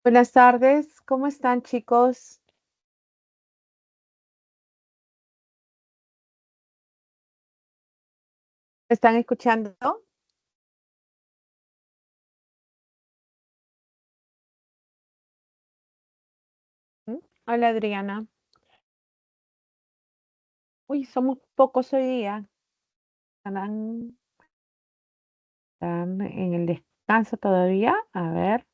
Buenas tardes, ¿cómo están, chicos? ¿Me están escuchando? ¿Mm? Hola, Adriana. Uy, somos pocos hoy día. ¿Están, están en el descanso todavía? A ver,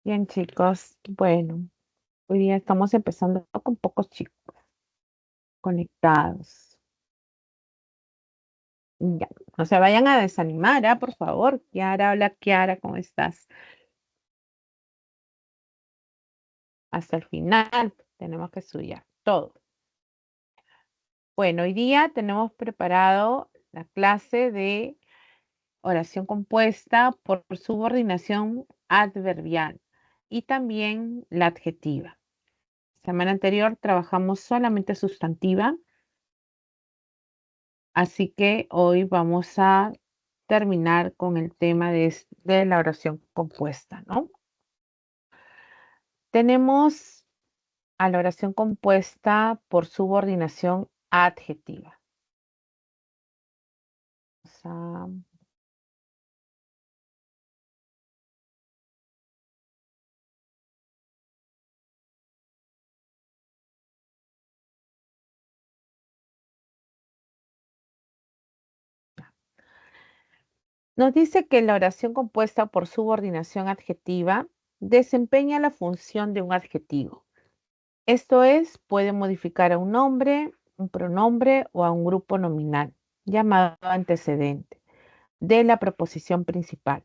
bien, chicos. Bueno, hoy día estamos empezando con pocos chicos conectados. Ya, no se vayan a desanimar, ¿ah? Por favor. Kiara, hola, Kiara, ¿cómo estás? Hasta el final tenemos que estudiar todo. Bueno, hoy día tenemos preparado la clase de oración compuesta por subordinación adverbial y también la adjetiva. Semana anterior trabajamos solamente sustantiva, así que hoy vamos a terminar con el tema de la oración compuesta, ¿no? Tenemos a la oración compuesta por subordinación adjetiva. O sea, nos dice que la oración compuesta por subordinación adjetiva desempeña la función de un adjetivo. Esto es, puede modificar a un nombre, un pronombre o a un grupo nominal, llamado antecedente, de la proposición principal.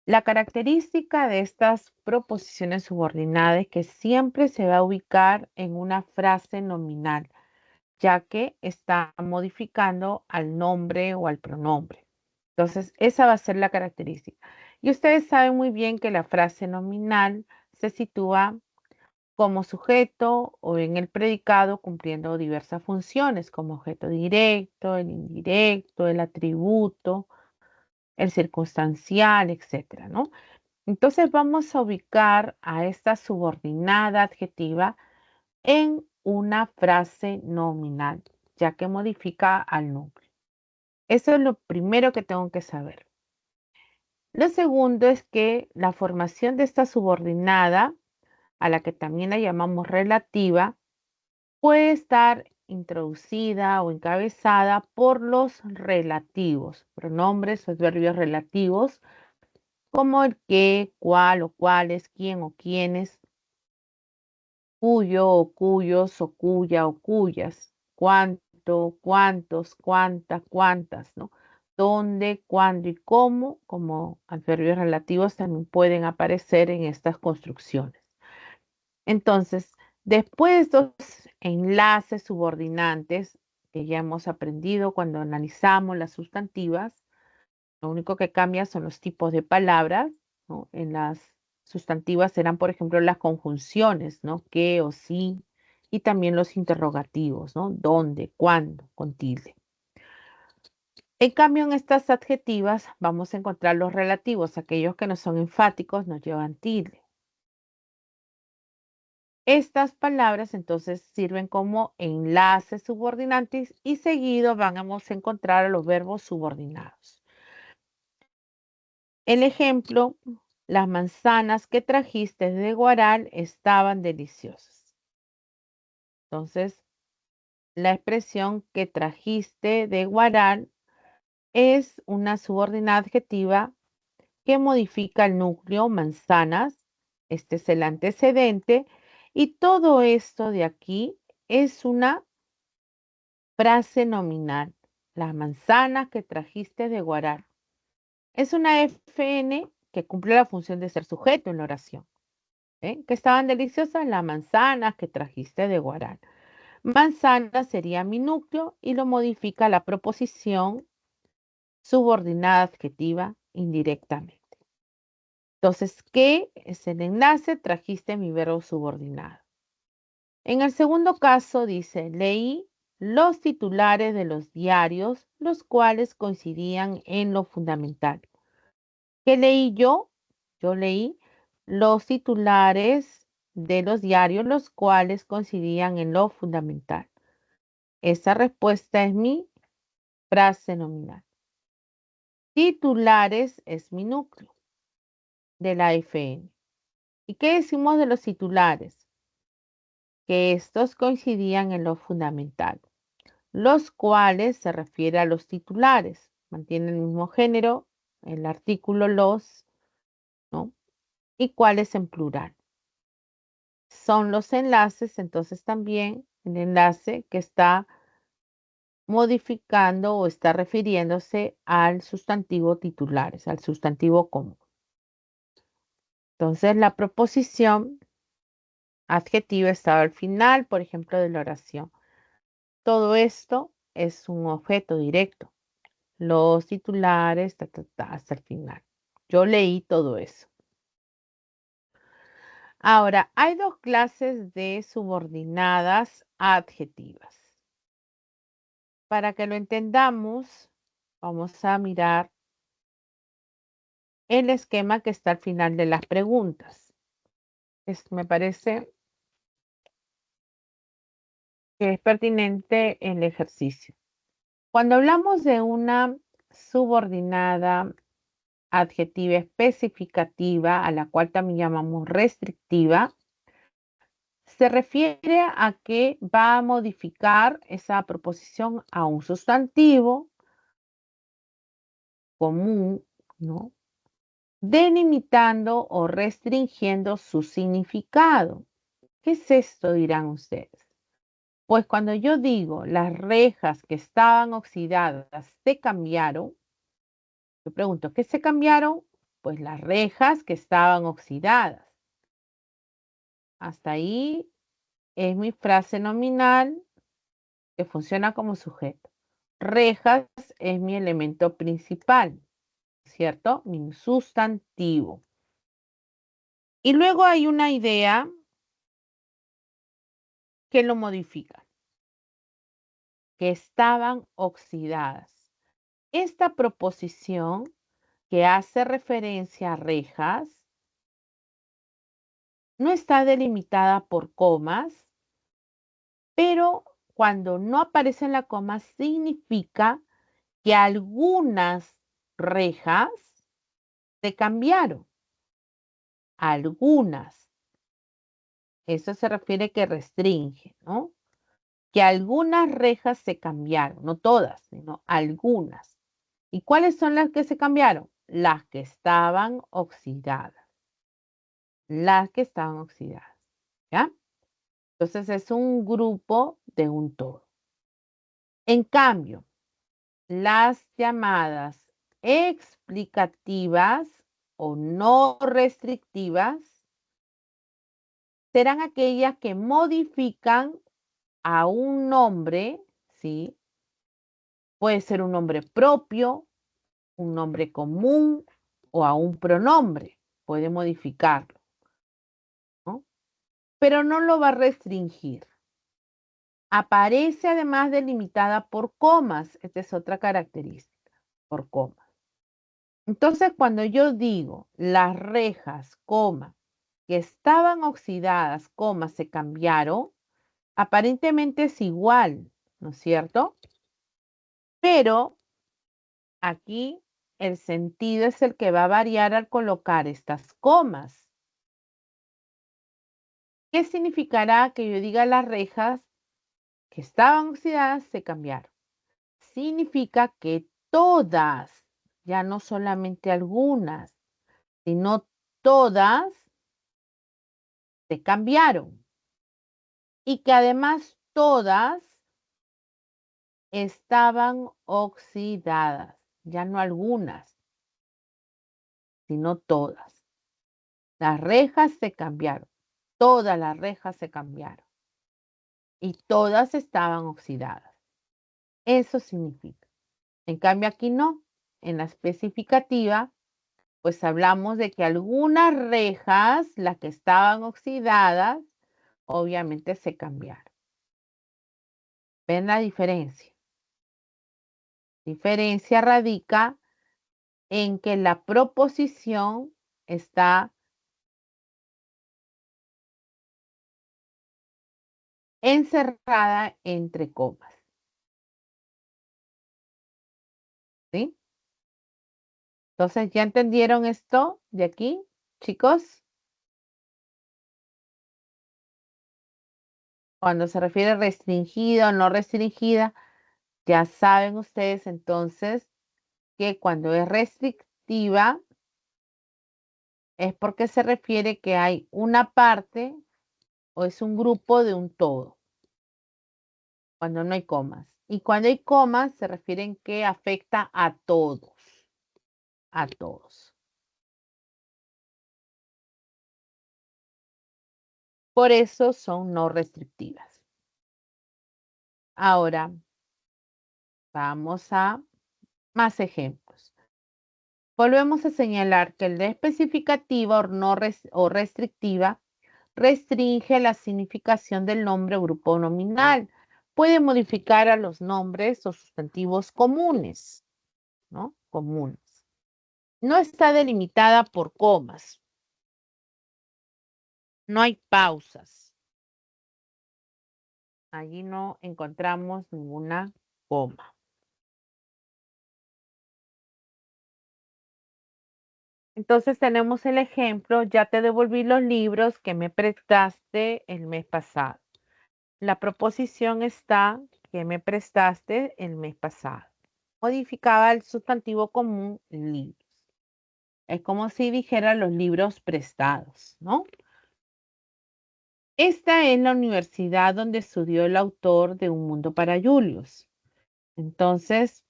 La característica de estas proposiciones subordinadas es que siempre se va a ubicar en una frase nominal, ya que está modificando al nombre o al pronombre. Entonces, esa va a ser la característica. Y ustedes saben muy bien que la frase nominal se sitúa como sujeto o en el predicado cumpliendo diversas funciones como objeto directo, el indirecto, el atributo, el circunstancial, etcétera, ¿no? Entonces vamos a ubicar a esta subordinada adjetiva en una frase nominal, ya que modifica al núcleo. Eso es lo primero que tengo que saber. Lo segundo es que la formación de esta subordinada, a la que también la llamamos relativa, puede estar introducida o encabezada por los relativos, pronombres o adverbios relativos, como el qué, cuál o cuáles, quién o quiénes, cuyo o cuyos o cuya o cuyas, cuánto, cuántos, cuánta, cuántas, ¿no? Dónde, cuándo y cómo, como adverbios relativos, también pueden aparecer en estas construcciones. Entonces, después de estos enlaces subordinantes que ya hemos aprendido cuando analizamos las sustantivas, lo único que cambia son los tipos de palabras, ¿no? En las sustantivas serán, por ejemplo, las conjunciones, ¿no? ¿Qué o sí? Y también los interrogativos, ¿no? ¿Dónde? ¿Cuándo? Con tilde. En cambio, en estas adjetivas vamos a encontrar los relativos, aquellos que no son enfáticos, nos llevan tilde. Estas palabras entonces sirven como enlaces subordinantes y seguido vamos a encontrar a los verbos subordinados. El ejemplo, las manzanas que trajiste de Guaral estaban deliciosas. Entonces, la expresión que trajiste de Guaral es una subordinada adjetiva que modifica el núcleo manzanas. Este es el antecedente. Y todo esto de aquí es una frase nominal. Las manzanas que trajiste de Guaral. Es una FN que cumple la función de ser sujeto en la oración. ¿Eh? Que estaban deliciosas las manzanas que trajiste de Guaral. Manzana sería mi núcleo y lo modifica la proposición subordinada adjetiva indirectamente. Entonces, ¿qué es el enlace? Trajiste mi verbo subordinado. En el segundo caso dice, leí los titulares de los diarios, los cuales coincidían en lo fundamental. ¿Qué leí yo? Yo leí los titulares de los diarios, los cuales coincidían en lo fundamental. Esa respuesta es mi frase nominal. Titulares es mi núcleo de la FN. ¿Y qué decimos de los titulares? Que estos coincidían en lo fundamental, los cuales se refiere a los titulares, mantiene el mismo género, el artículo los, ¿no? Y cuáles en plural. Son los enlaces, entonces también el enlace que está modificando o está refiriéndose al sustantivo titulares, al sustantivo común. Entonces la proposición adjetiva estaba al final, por ejemplo, de la oración. Todo esto es un objeto directo. Los titulares, hasta el final. Yo leí todo eso. Ahora, hay dos clases de subordinadas adjetivas. Para que lo entendamos, vamos a mirar el esquema que está al final de las preguntas. Me parece que es pertinente el ejercicio. Cuando hablamos de una subordinada adjetiva especificativa, a la cual también llamamos restrictiva, se refiere a que va a modificar esa proposición a un sustantivo común, ¿no? Delimitando o restringiendo su significado. ¿Qué es esto? Dirán ustedes. Pues cuando yo digo las rejas que estaban oxidadas se cambiaron, yo pregunto, ¿qué se cambiaron? Pues las rejas que estaban oxidadas. Hasta ahí es mi frase nominal que funciona como sujeto. Rejas es mi elemento principal, ¿cierto? Mi sustantivo. Y luego hay una idea que lo modifica, que estaban oxidadas. Esta proposición que hace referencia a rejas no está delimitada por comas, pero cuando no aparece la coma significa que algunas rejas se cambiaron. Algunas. Eso se refiere que restringe, ¿no? Que algunas rejas se cambiaron, no todas, sino algunas. ¿Y cuáles son las que se cambiaron? Las que estaban oxidadas. Las que estaban oxidadas, ¿ya? Entonces es un grupo de un todo. En cambio, las llamadas explicativas o no restrictivas serán aquellas que modifican a un nombre, ¿sí? Puede ser un nombre propio, un nombre común o a un pronombre. Puede modificarlo, ¿no? Pero no lo va a restringir. Aparece además delimitada por comas. Esta es otra característica, por comas. Entonces, cuando yo digo las rejas, coma, que estaban oxidadas, coma, se cambiaron, aparentemente es igual, ¿no es cierto? Pero aquí el sentido es el que va a variar al colocar estas comas. ¿Qué significará que yo diga las rejas que estaban oxidadas se cambiaron? Significa que todas, ya no solamente algunas, sino todas se cambiaron. Y que además todas estaban oxidadas, ya no algunas, sino todas. Las rejas se cambiaron, todas las rejas se cambiaron y todas estaban oxidadas. Eso significa. En cambio aquí no. en la especificativa, pues hablamos de que algunas rejas, las que estaban oxidadas, obviamente se cambiaron. ¿Ven la diferencia? Diferencia radica en que la proposición está encerrada entre comas, ¿sí? Entonces, ¿ya entendieron esto de aquí, chicos? Cuando se refiere restringida o no restringida, ya saben ustedes entonces que cuando es restrictiva es porque se refiere que hay una parte o es un grupo de un todo, cuando no hay comas. Y cuando hay comas se refieren que afecta a todos, a todos. Por eso son no restrictivas. Ahora, vamos a más ejemplos. Volvemos a señalar que el de especificativa o restrictiva restringe la significación del nombre o grupo nominal. Puede modificar a los nombres o sustantivos comunes, ¿no? Comunes. No está delimitada por comas. No hay pausas. Allí no encontramos ninguna coma. Entonces tenemos el ejemplo, ya te devolví los libros que me prestaste el mes pasado. La proposición está que me prestaste el mes pasado. Modificaba el sustantivo común libros. Es como si dijera los libros prestados, ¿no? Esta es la universidad donde estudió el autor de Un Mundo para Julius. Entonces,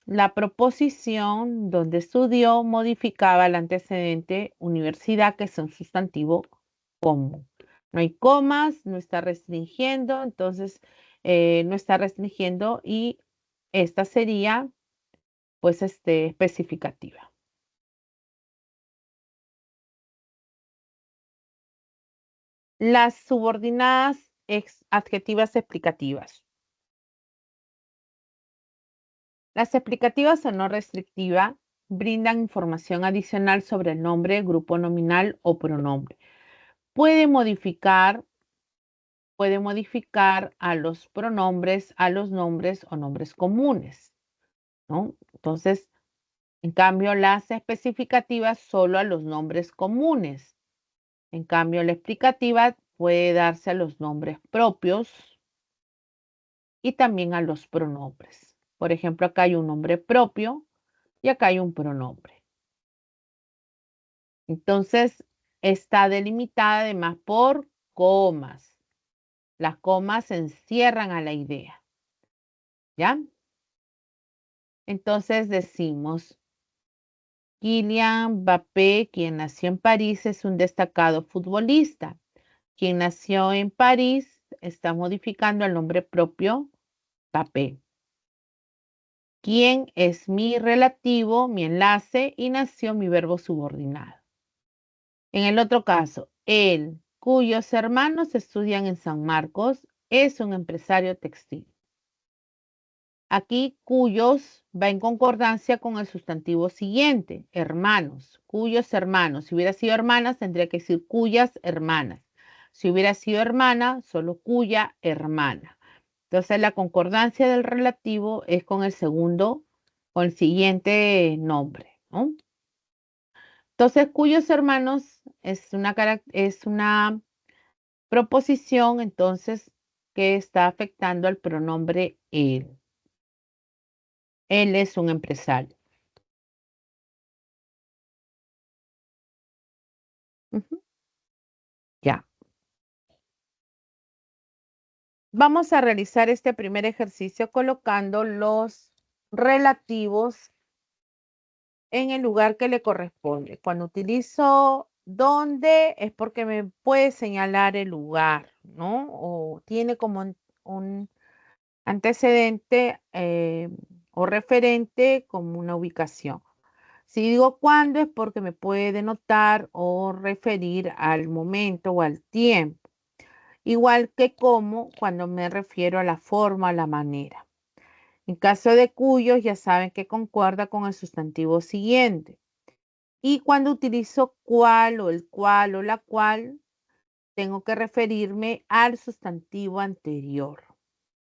la proposición donde estudió modificaba el antecedente universidad, que es un sustantivo común. No hay comas, no está restringiendo, entonces no está restringiendo y esta sería pues especificativa. Las subordinadas adjetivas explicativas. Las explicativas o no restrictivas brindan información adicional sobre el nombre, grupo nominal o pronombre. Puede modificar a los pronombres, a los nombres o nombres comunes, ¿no? Entonces, en cambio, las especificativas solo a los nombres comunes. En cambio, la explicativa puede darse a los nombres propios y también a los pronombres. Por ejemplo, acá hay un nombre propio y acá hay un pronombre. Entonces, está delimitada además por comas. Las comas encierran a la idea, ¿ya? Entonces decimos, Kylian Mbappé, quien nació en París, es un destacado futbolista. Quien nació en París está modificando el nombre propio Mbappé. Quien es mi relativo, mi enlace, y nació mi verbo subordinado. En el otro caso, él, cuyos hermanos estudian en San Marcos, es un empresario textil. Aquí cuyos va en concordancia con el sustantivo siguiente, hermanos, cuyos hermanos. Si hubiera sido hermanas, tendría que decir cuyas hermanas. Si hubiera sido hermana, solo cuya hermana. Entonces la concordancia del relativo es con el segundo, con el siguiente nombre, ¿no? Entonces, cuyos hermanos es una proposición, entonces, que está afectando al pronombre él. Él es un empresario. Ujú, ya. Vamos a realizar este primer ejercicio colocando los relativos en el lugar que le corresponde. Cuando utilizo dónde es porque me puede señalar el lugar, ¿no? O tiene como un antecedente o referente como una ubicación. Si digo cuándo es porque me puede denotar o referir al momento o al tiempo, igual que cómo cuando me refiero a la forma o la manera. En caso de cuyos, ya saben que concuerda con el sustantivo siguiente. Y cuando utilizo cual o la cual, tengo que referirme al sustantivo anterior.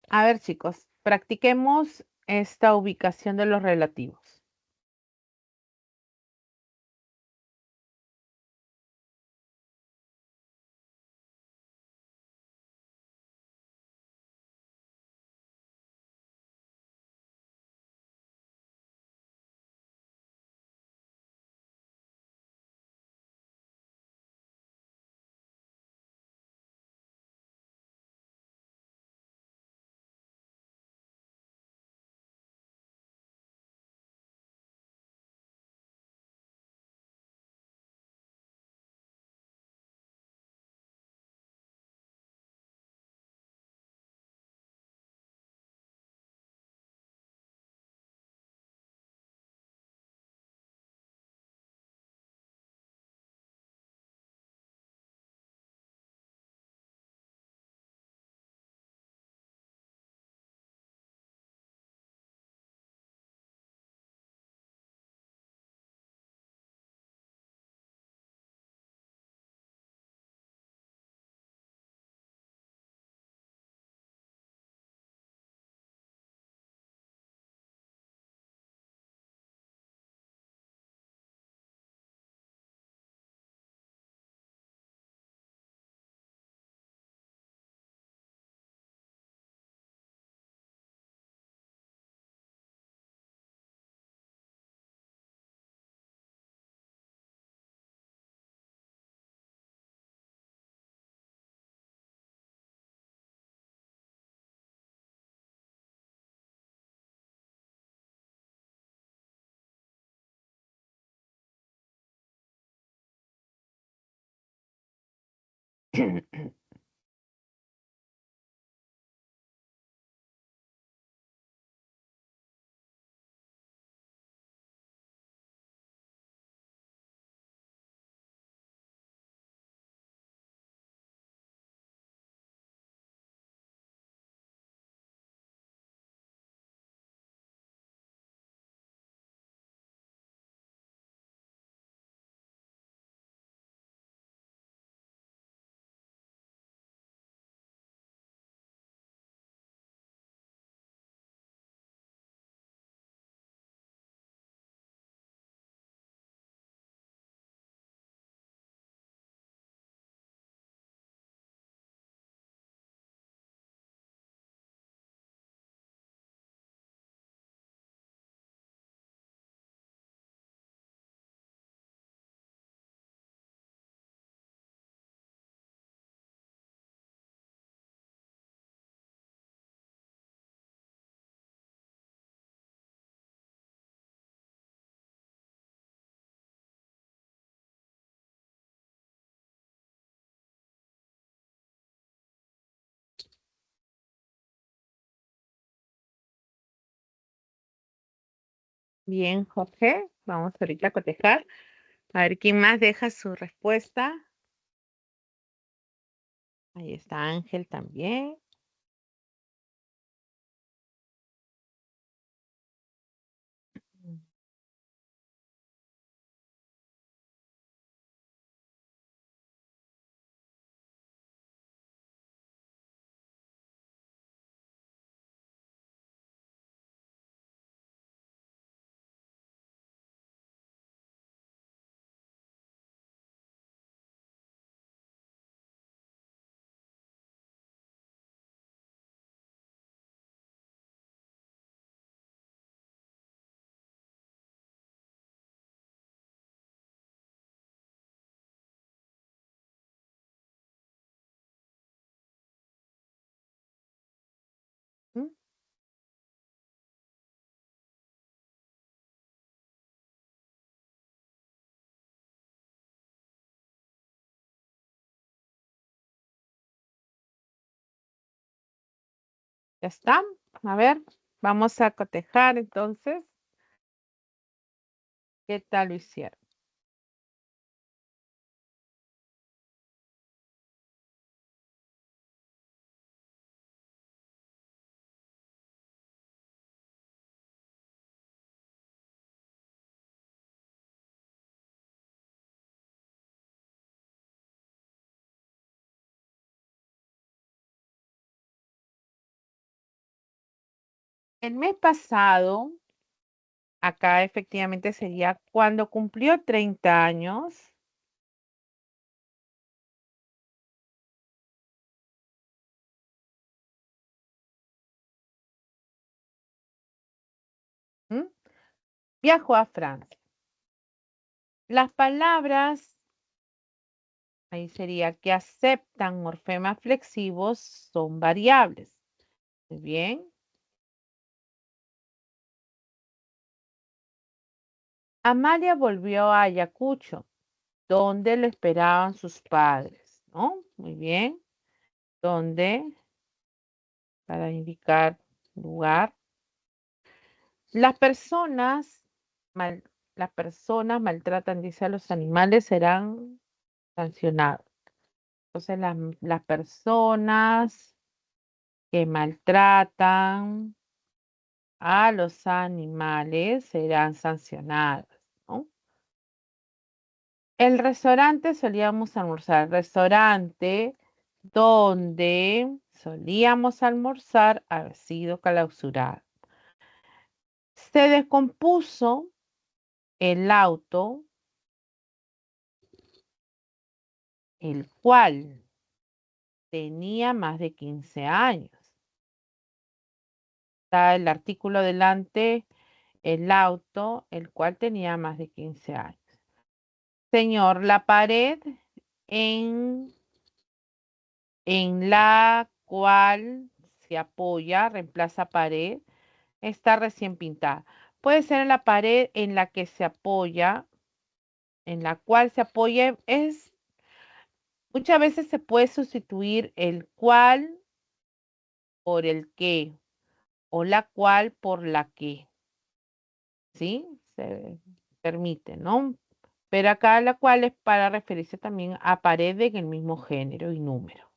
A ver, chicos, practiquemos esta ubicación de los relativos. Bien, Jorge, vamos ahorita a cotejar. A ver quién más deja su respuesta. Ahí está Ángel también. ¿Mm? ¿Ya está? A ver, Vamos a cotejar entonces. ¿Qué tal lo hicieron? El mes pasado, acá efectivamente sería cuando cumplió 30 años. ¿M? Viajó a Francia. Las palabras, ahí sería que aceptan morfemas flexivos, son variables. Muy bien. Amalia volvió a Ayacucho, donde lo esperaban sus padres, ¿no? Muy bien. Donde, para indicar lugar. Las personas, mal- las personas maltratan, dice, a los animales serán sancionados. Entonces, las personas que maltratan a los animales serán sancionadas, ¿no? El restaurante solíamos almorzar. Restaurante donde solíamos almorzar ha sido clausurado. Se descompuso el auto, el cual tenía más de 15 años. Está el artículo delante, el auto, el cual tenía más de 15 años. Señor, la pared en, en la cual se apoya, reemplaza pared, está recién pintada. Puede ser en la pared en la que se apoya, en la cual se apoya, muchas veces se puede sustituir el cual por el que o la cual por la que, ¿sí? Se permite, ¿no? Pero acá la cual es para referirse también a pared en el mismo género y número.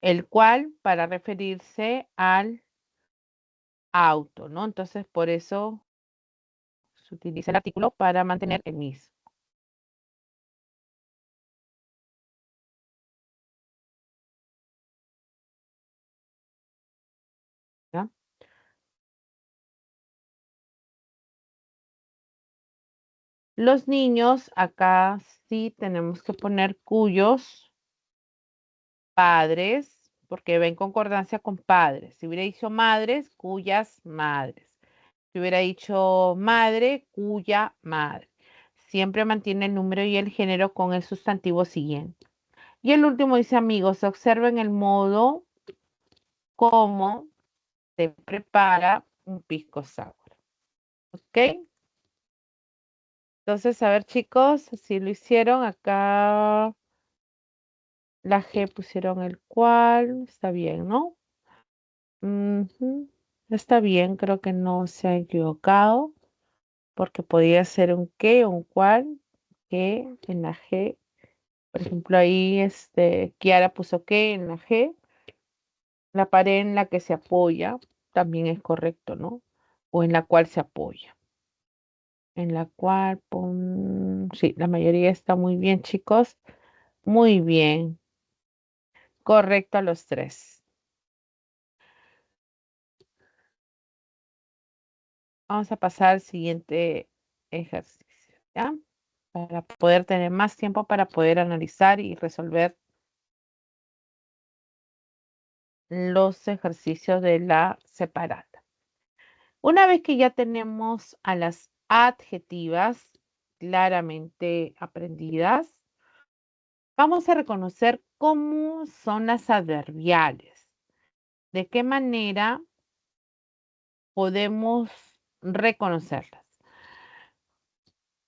El cual para referirse al auto, ¿no? Entonces, por eso se utiliza el artículo para mantener el mismo. ¿Ya? Los niños, acá sí tenemos que poner cuyos padres, porque va en concordancia con padres. Si hubiera dicho madres, cuyas madres. Si hubiera dicho madre, cuya madre. Siempre mantiene el número y el género con el sustantivo siguiente. Y el último dice amigos, observen el modo como se prepara un pisco sour. ¿Ok? Entonces, a ver chicos, si lo hicieron acá, la G pusieron el cual, está bien, ¿no? Ujú. Está bien, creo que no se ha equivocado, porque podía ser un qué o un cual, que en la G. Por ejemplo, ahí Kiara puso que en la G, la pared en la que se apoya también es correcto, ¿no? O en la cual se apoya. En la cual, sí, la mayoría está muy bien, chicos. Muy bien. Correcto a los tres. Vamos a pasar al siguiente ejercicio, ¿ya? Para poder tener más tiempo para poder analizar y resolver los ejercicios de la separata. Una vez que ya tenemos a las adjetivas claramente aprendidas, vamos a reconocer cómo son las adverbiales, de qué manera podemos reconocerlas.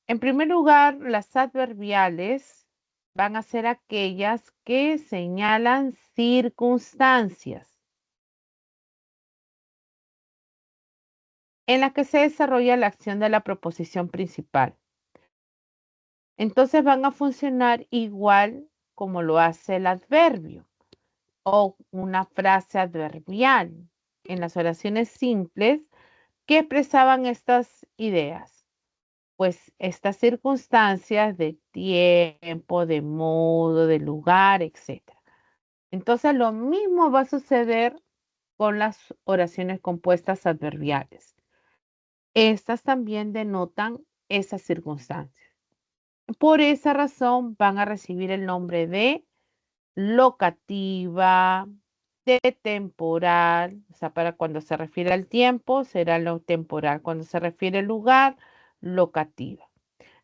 En primer lugar, las adverbiales van a ser aquellas que señalan circunstancias. en la que se desarrolla la acción de la proposición principal. Entonces van a funcionar igual como lo hace el adverbio o una frase adverbial en las oraciones simples que expresaban estas ideas. Pues estas circunstancias de tiempo, de modo, de lugar, etc. Entonces lo mismo va a suceder con las oraciones compuestas adverbiales. Estas también denotan esas circunstancias. Por esa razón van a recibir el nombre de locativa, de temporal, o sea, para cuando se refiere al tiempo será lo temporal, cuando se refiere al lugar, locativa.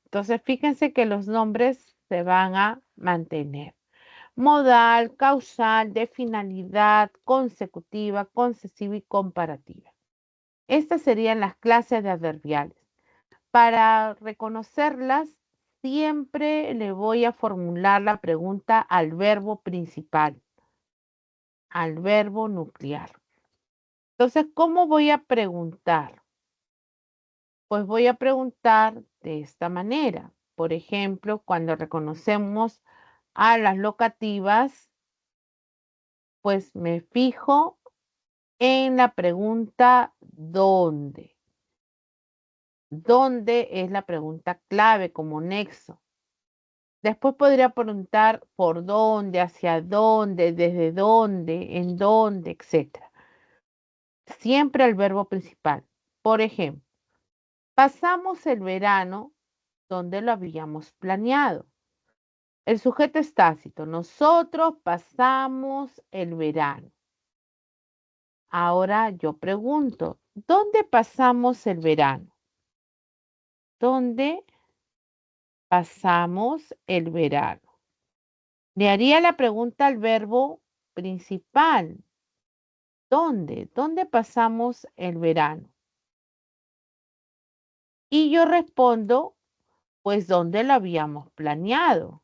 Entonces, fíjense que los nombres se van a mantener. Modal, causal, de finalidad, consecutiva, concesiva y comparativa. Estas serían las clases de adverbiales. Para reconocerlas, siempre le voy a formular la pregunta al verbo principal, al verbo nuclear. Entonces, ¿cómo voy a preguntar? Pues voy a preguntar de esta manera. Por ejemplo, cuando reconocemos a las locativas, pues me fijo en la pregunta ¿dónde? ¿Dónde es la pregunta clave como nexo? Después podría preguntar por dónde, hacia dónde, desde dónde, en dónde, etcétera. Siempre el verbo principal. Por ejemplo, pasamos el verano donde lo habíamos planeado. El sujeto es tácito. Nosotros pasamos el verano. Ahora yo pregunto, ¿dónde pasamos el verano? ¿Dónde pasamos el verano? Le haría la pregunta al verbo principal. ¿Dónde? ¿Dónde pasamos el verano? Y yo respondo, pues, ¿dónde lo habíamos planeado?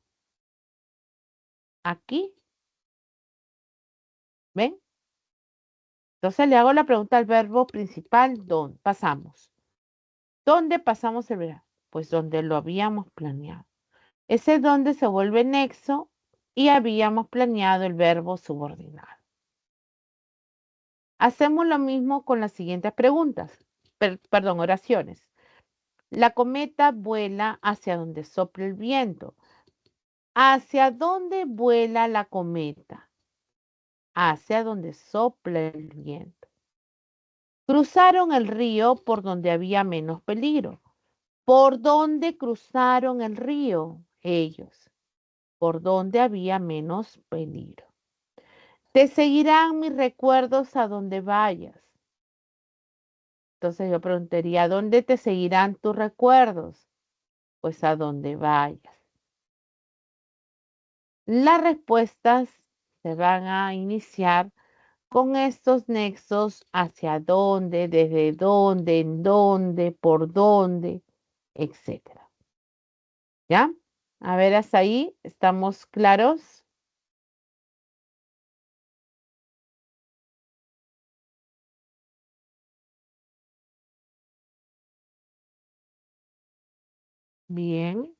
Aquí, ¿ven? Entonces le hago la pregunta al verbo principal, ¿dónde pasamos? ¿Dónde pasamos el verano? Pues donde lo habíamos planeado. Ese donde se vuelve nexo y habíamos planeado el verbo subordinado. Hacemos lo mismo con las siguientes preguntas, perdón, oraciones. La cometa vuela hacia donde sopla el viento. ¿Hacia dónde vuela la cometa? Hacia donde sopla el viento. Cruzaron el río por donde había menos peligro. ¿Por dónde cruzaron el río? Ellos. Por donde había menos peligro. Te seguirán mis recuerdos a donde vayas. Entonces yo preguntaría, ¿dónde te seguirán tus recuerdos? Pues a donde vayas. Las respuestas se van a iniciar con estos nexos hacia dónde, desde dónde, en dónde, por dónde, etcétera. ¿Ya? A ver, hasta ahí, ¿estamos claros? Bien.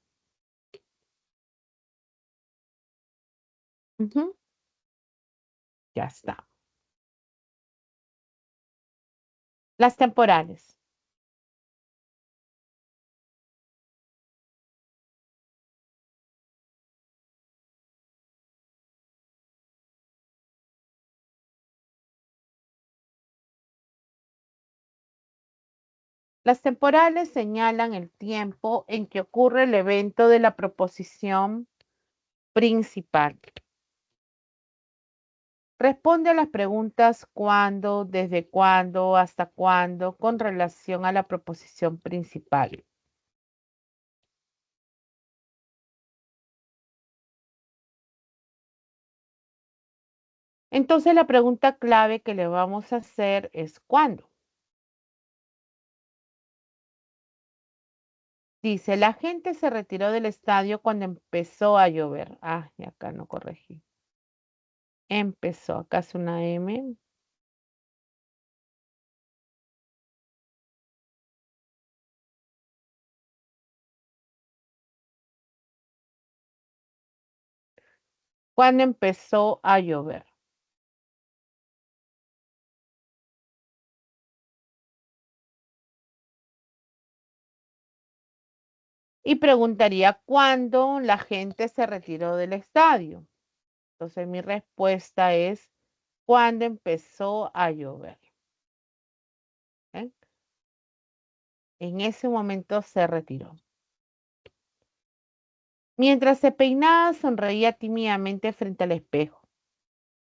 Ujú, ya está. Las temporales. Las temporales señalan el tiempo en que ocurre el evento de la proposición principal. Responde a las preguntas cuándo, desde cuándo, hasta cuándo con relación a la proposición principal. Entonces la pregunta clave que le vamos a hacer es ¿cuándo? Dice, la gente se retiró del estadio cuando empezó a llover. Ah, y acá no corregí. Empezó, acá es una M. ¿Cuándo empezó a llover? Y preguntaría cuándo la gente se retiró del estadio. Entonces mi respuesta es cuándo empezó a llover. ¿Eh? En ese momento se retiró. Mientras se peinaba, sonreía tímidamente frente al espejo.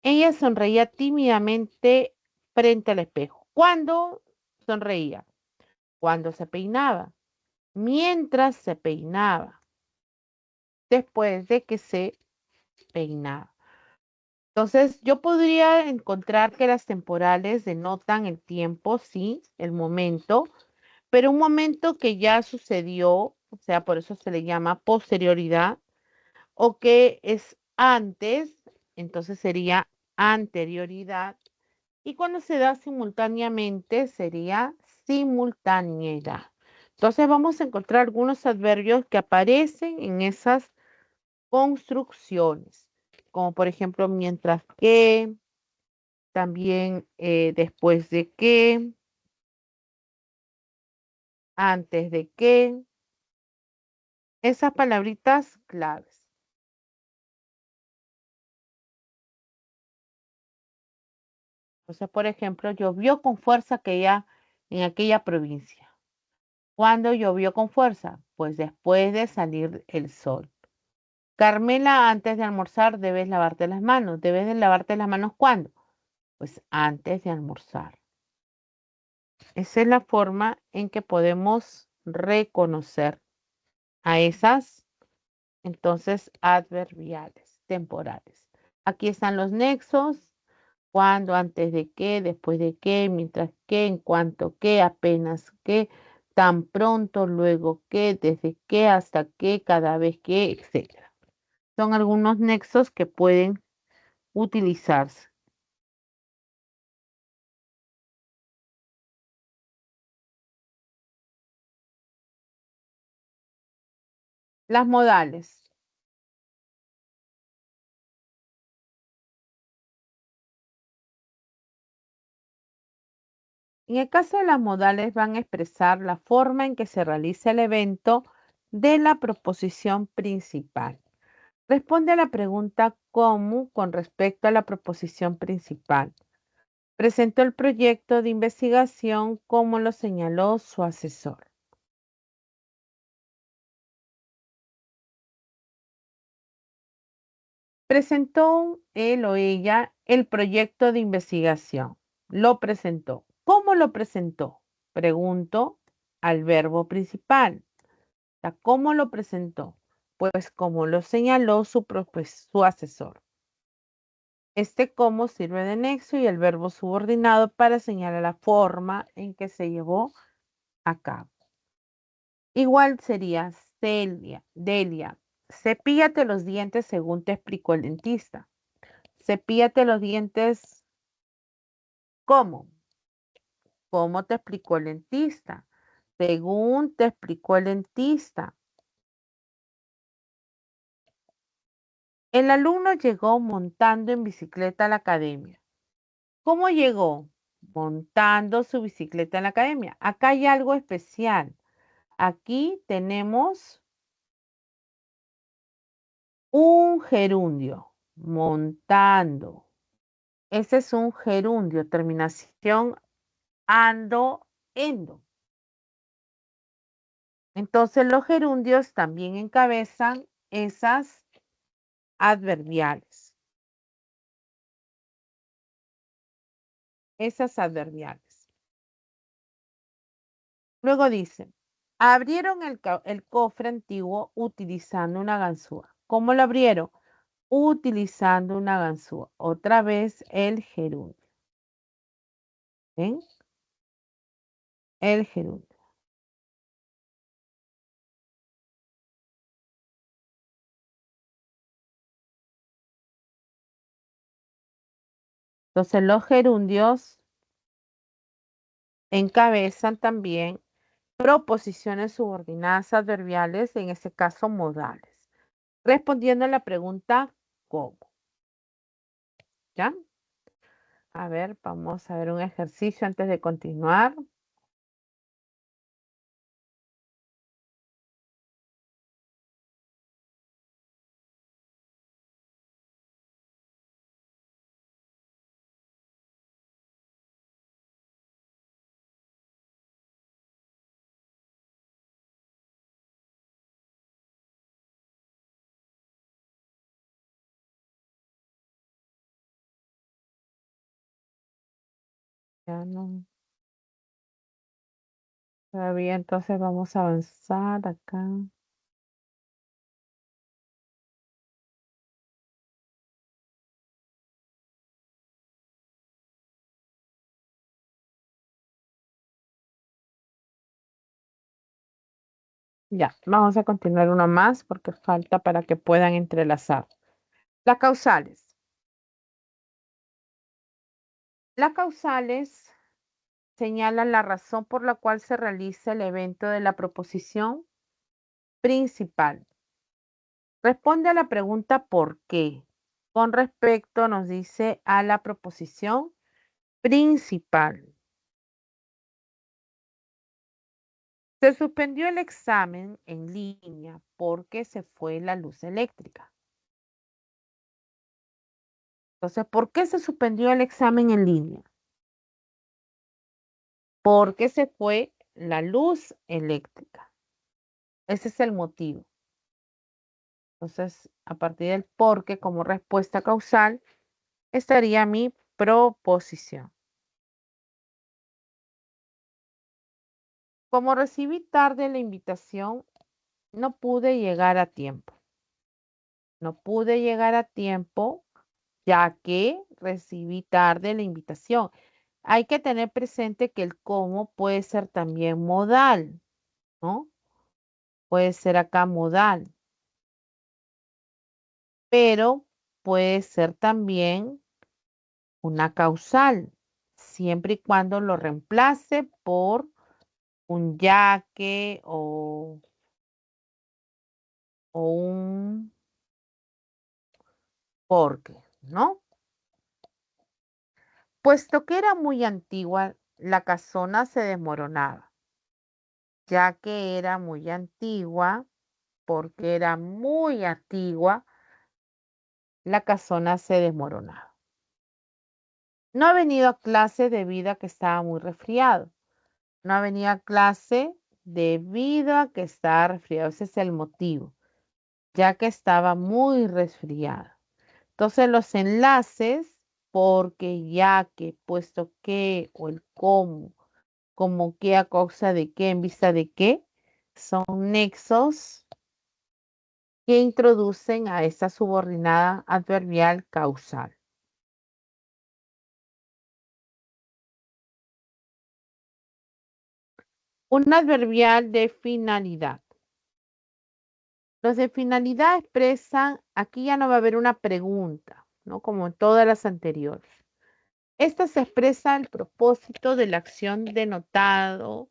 Ella sonreía tímidamente frente al espejo. ¿Cuándo sonreía? Cuando se peinaba. Mientras se peinaba. Después de que se peinaba. Entonces, yo podría encontrar que las temporales denotan el tiempo, sí, el momento, pero un momento que ya sucedió, o sea, por eso se le llama posterioridad, o que es antes, entonces sería anterioridad, y cuando se da simultáneamente sería simultaneidad. Entonces vamos a encontrar algunos adverbios que aparecen en esas construcciones, como por ejemplo mientras que, también después de que, antes de que, esas palabritas claves. Entonces, por ejemplo, llovió con fuerza en aquella provincia. ¿Cuándo llovió con fuerza? Pues después de salir el sol. Carmela, antes de almorzar debes lavarte las manos. ¿Debes de lavarte las manos cuándo? Pues antes de almorzar. Esa es la forma en que podemos reconocer a esas, entonces, adverbiales temporales. Aquí están los nexos. Cuándo, antes de qué, después de qué, mientras que, en cuanto que, apenas que, tan pronto, luego que, desde que, hasta que, cada vez que, etcétera. Son algunos nexos que pueden utilizarse. Las modales. En el caso de las modales van a expresar la forma en que se realiza el evento de la proposición principal. Responde a la pregunta cómo con respecto a la proposición principal. Presentó el proyecto de investigación como lo señaló su asesor. Presentó él o ella el proyecto de investigación. Lo presentó. ¿Cómo lo presentó? Pregunto al verbo principal. ¿Cómo lo presentó? Pues como lo señaló su asesor. Este cómo sirve de nexo y el verbo subordinado para señalar la forma en que se llevó a cabo. Igual sería Celia, Delia. Cepíllate los dientes según te explicó el dentista. Cepíllate los dientes, ¿cómo? ¿Cómo te explicó el dentista? Según te explicó el dentista. El alumno llegó montando en bicicleta a la academia. ¿Cómo llegó? Montando su bicicleta en la academia. Acá hay algo especial. Aquí tenemos un gerundio, montando. Ese es un gerundio, terminación ando, endo. Entonces los gerundios también encabezan esas adverbiales, esas adverbiales. Luego dice, abrieron el cofre antiguo utilizando una ganzúa. ¿Cómo lo abrieron? Utilizando una ganzúa. Otra vez el gerundio. ¿Ven? El gerundio. Entonces los gerundios encabezan también proposiciones subordinadas adverbiales, en este caso modales. Respondiendo a la pregunta ¿cómo? ¿Ya? A ver, vamos a ver un ejercicio antes de continuar. Ya no, todavía entonces vamos a avanzar acá. Ya, vamos a continuar uno más porque falta para que puedan entrelazar. Las causales. Las causales señalan la razón por la cual se realiza el evento de la proposición principal. Responde a la pregunta ¿por qué? Con respecto, nos dice, a la proposición principal. Se suspendió el examen en línea porque se fue la luz eléctrica. Entonces, ¿por qué se suspendió el examen en línea? Porque se fue la luz eléctrica. Ese es el motivo. Entonces, a partir del por qué como respuesta causal, estaría mi proposición. Como recibí tarde la invitación, no pude llegar a tiempo. No pude llegar a tiempo ya que recibí tarde la invitación. Hay que tener presente que el cómo puede ser también modal, ¿no? Puede ser acá modal, pero puede ser también una causal, siempre y cuando lo reemplace por un ya que o un porque, ¿no? Puesto que era muy antigua, la casona se desmoronaba, ya que era muy antigua, porque era muy antigua, la casona se desmoronaba. No ha venido a clase debido a que estaba muy resfriado. No ha venido a clase debido a que estaba resfriado. Ese es el motivo, ya que estaba muy resfriado. Entonces los enlaces, porque, ya que, puesto que, o el cómo, como que, a causa de qué, en vista de qué, son nexos que introducen a esa subordinada adverbial causal. Un adverbial de finalidad. Los de finalidad expresan, aquí ya no va a haber una pregunta, ¿no? Como en todas las anteriores. Esta se expresa el propósito de la acción denotado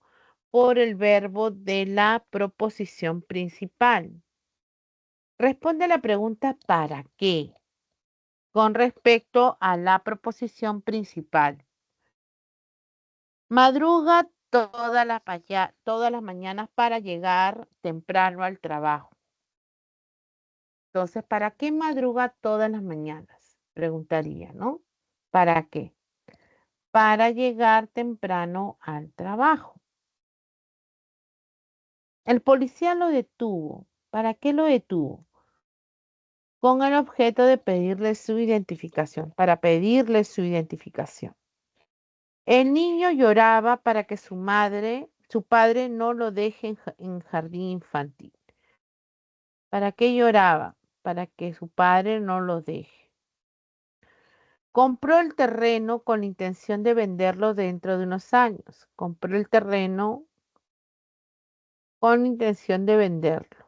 por el verbo de la proposición principal. Responde a la pregunta ¿para qué? Con respecto a la proposición principal. Madruga todas las mañanas para llegar temprano al trabajo. Entonces, ¿para qué madruga todas las mañanas? Preguntaría, ¿no? ¿Para qué? Para llegar temprano al trabajo. El policía lo detuvo. ¿Para qué lo detuvo? Con el objeto de pedirle su identificación, para pedirle su identificación. El niño lloraba para que su padre no lo deje en jardín infantil. ¿Para qué lloraba? Para que su padre no lo deje. Compró el terreno con la intención de venderlo dentro de unos años. Compró el terreno con la intención de venderlo.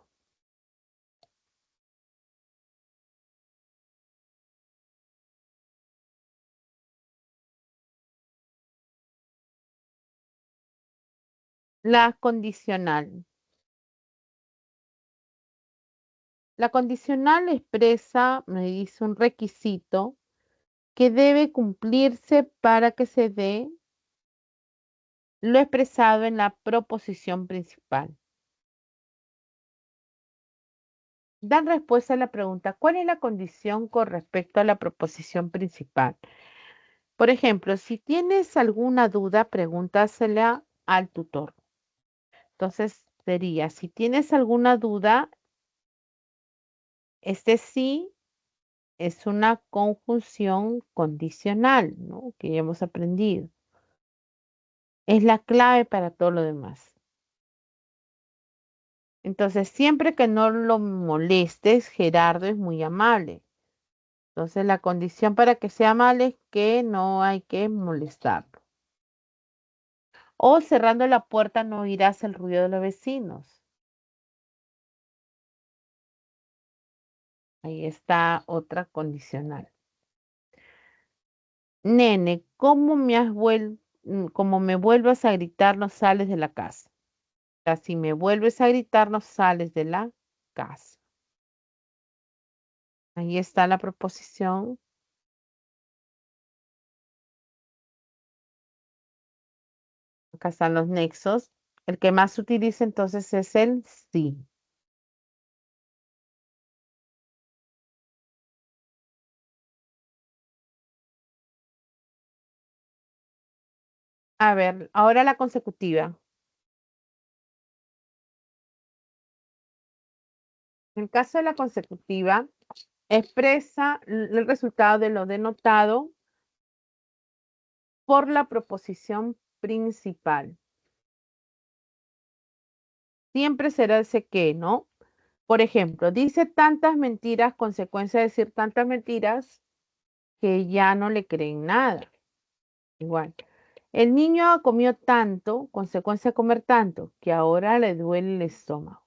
La condicional. La condicional expresa, me dice, un requisito que debe cumplirse para que se dé lo expresado en la proposición principal. Dan respuesta a la pregunta, ¿cuál es la condición con respecto a la proposición principal? Por ejemplo, si tienes alguna duda, pregúntasela al tutor. Entonces sería, si tienes alguna duda, este sí es una conjunción condicional, ¿no? Que ya hemos aprendido. Es la clave para todo lo demás. Entonces, siempre que no lo molestes, Gerardo es muy amable. Entonces, la condición para que sea amable es que no hay que molestarlo. O cerrando la puerta no oirás el ruido de los vecinos. Ahí está otra condicional. Nene, como me vuelvas a gritar, no sales de la casa. O sea, si me vuelves a gritar, no sales de la casa. Ahí está la proposición. Acá están los nexos. El que más se utiliza entonces es el sí. A ver, ahora la consecutiva. En el caso de la consecutiva, expresa el resultado de lo denotado por la proposición principal. Siempre será ese que, ¿no? Por ejemplo, dice tantas mentiras, consecuencia de decir tantas mentiras que ya no le creen nada. Igual. El niño comió tanto, consecuencia de comer tanto, que ahora le duele el estómago.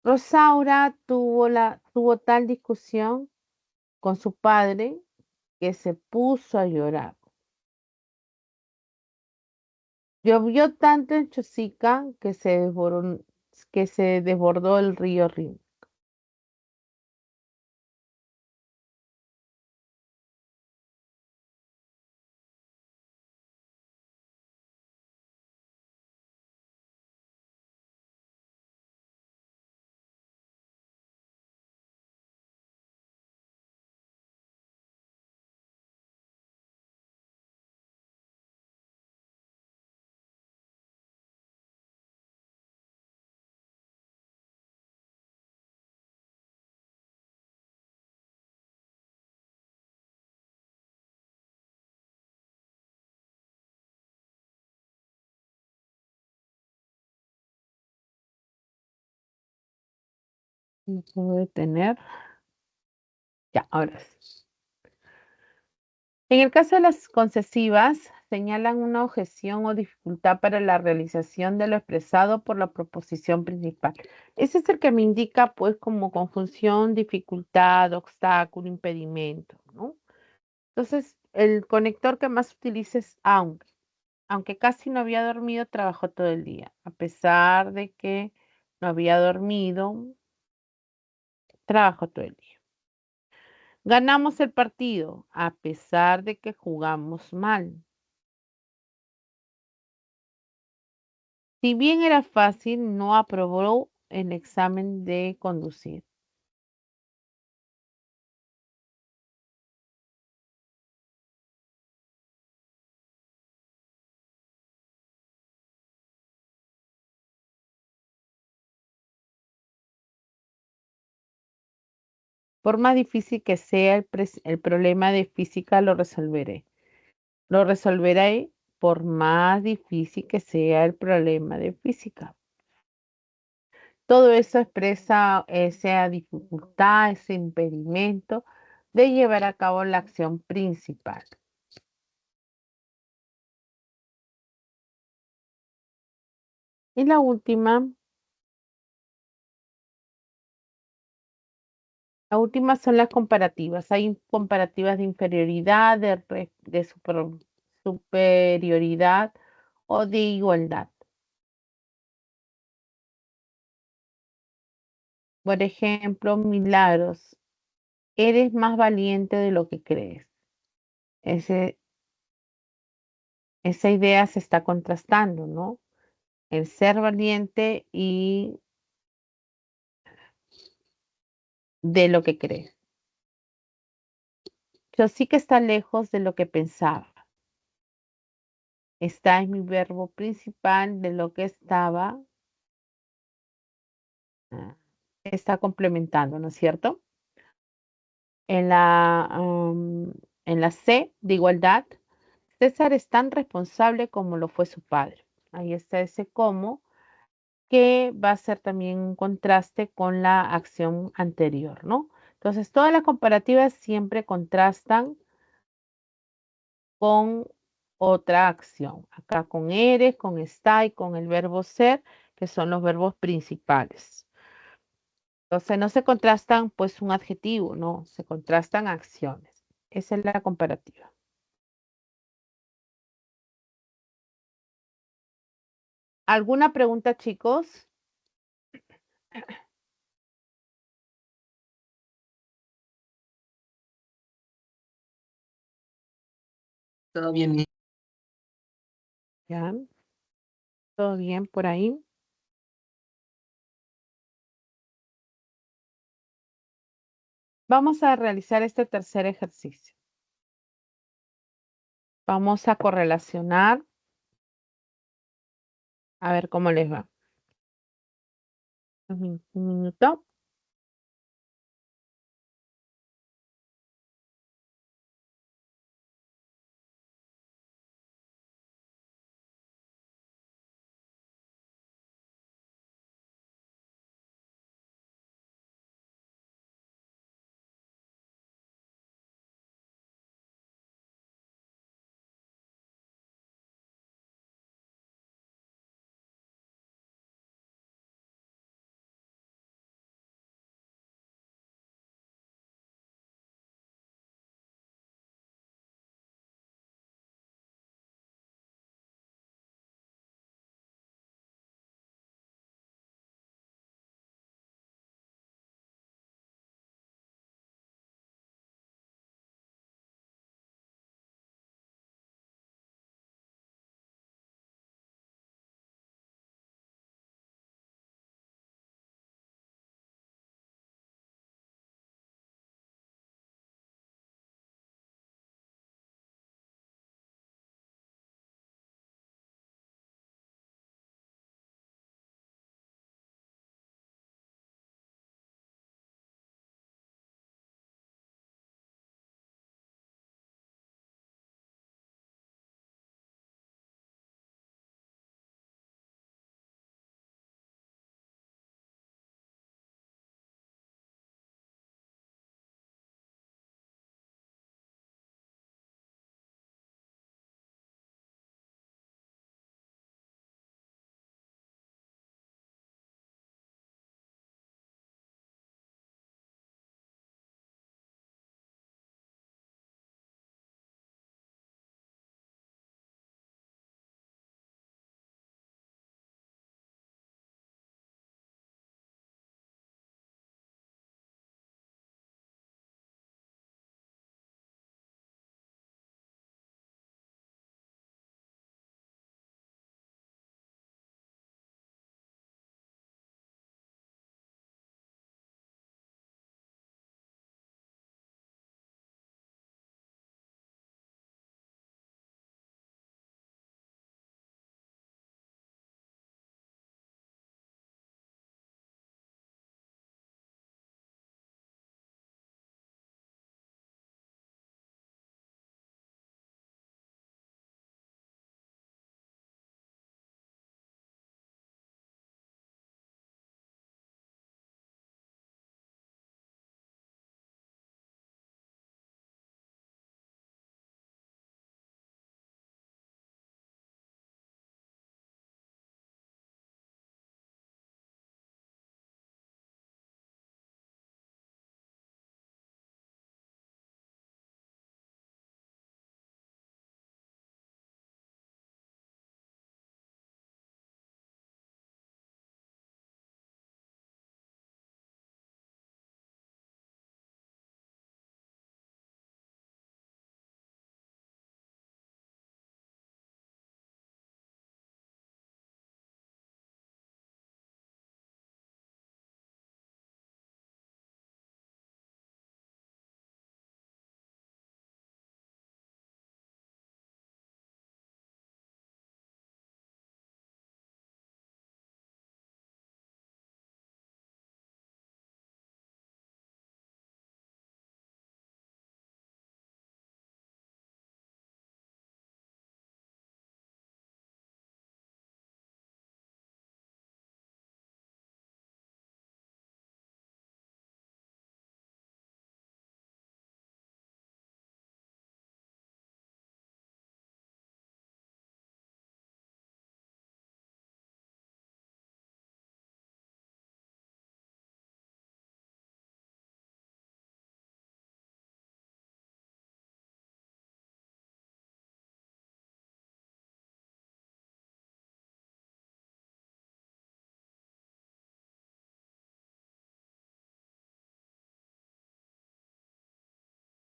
Rosaura tuvo tal discusión con su padre que se puso a llorar. Llovió tanto en Chosica que se desbordó el río Rin. No puedo detener. Ya, ahora sí. En el caso de las concesivas, señalan una objeción o dificultad para la realización de lo expresado por la proposición principal. Ese es el que me indica, pues, como conjunción, dificultad, obstáculo, impedimento, ¿no? Entonces, el conector que más utiliza es aunque. Aunque casi no había dormido, trabajó todo el día. A pesar de que no había dormido, trabajó todo el día. Ganamos el partido, a pesar de que jugamos mal. Si bien era fácil, no aprobó el examen de conducir. Por más difícil que sea el problema de física, lo resolveré. Lo resolveré por más difícil que sea el problema de física. Todo eso expresa esa dificultad, ese impedimento de llevar a cabo la acción principal. Y la última son las comparativas. Hay comparativas de inferioridad, de superioridad o de igualdad. Por ejemplo, Milagros, eres más valiente de lo que crees. Ese, esa idea se está contrastando, ¿no? El ser valiente y de lo que crees. Yo sí que está lejos de lo que pensaba. Está en mi verbo principal de lo que estaba, ah, está complementando, ¿no es cierto? En en la C de igualdad, César es tan responsable como lo fue su padre. Ahí está ese cómo, que va a ser también un contraste con la acción anterior, ¿no? Entonces, todas las comparativas siempre contrastan con otra acción. Acá con eres, con está y con el verbo ser, que son los verbos principales. Entonces, no se contrastan pues un adjetivo, no, se contrastan acciones. Esa es la comparativa. ¿Alguna pregunta, chicos? Todo bien. ¿Ya? ¿Todo bien por ahí? Vamos a realizar este tercer ejercicio. Vamos a correlacionar, a ver cómo les va. Un minuto.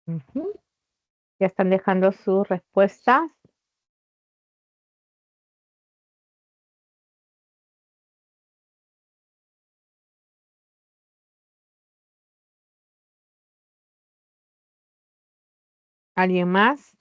Ujú. Ya están dejando sus respuestas. ¿Alguien más?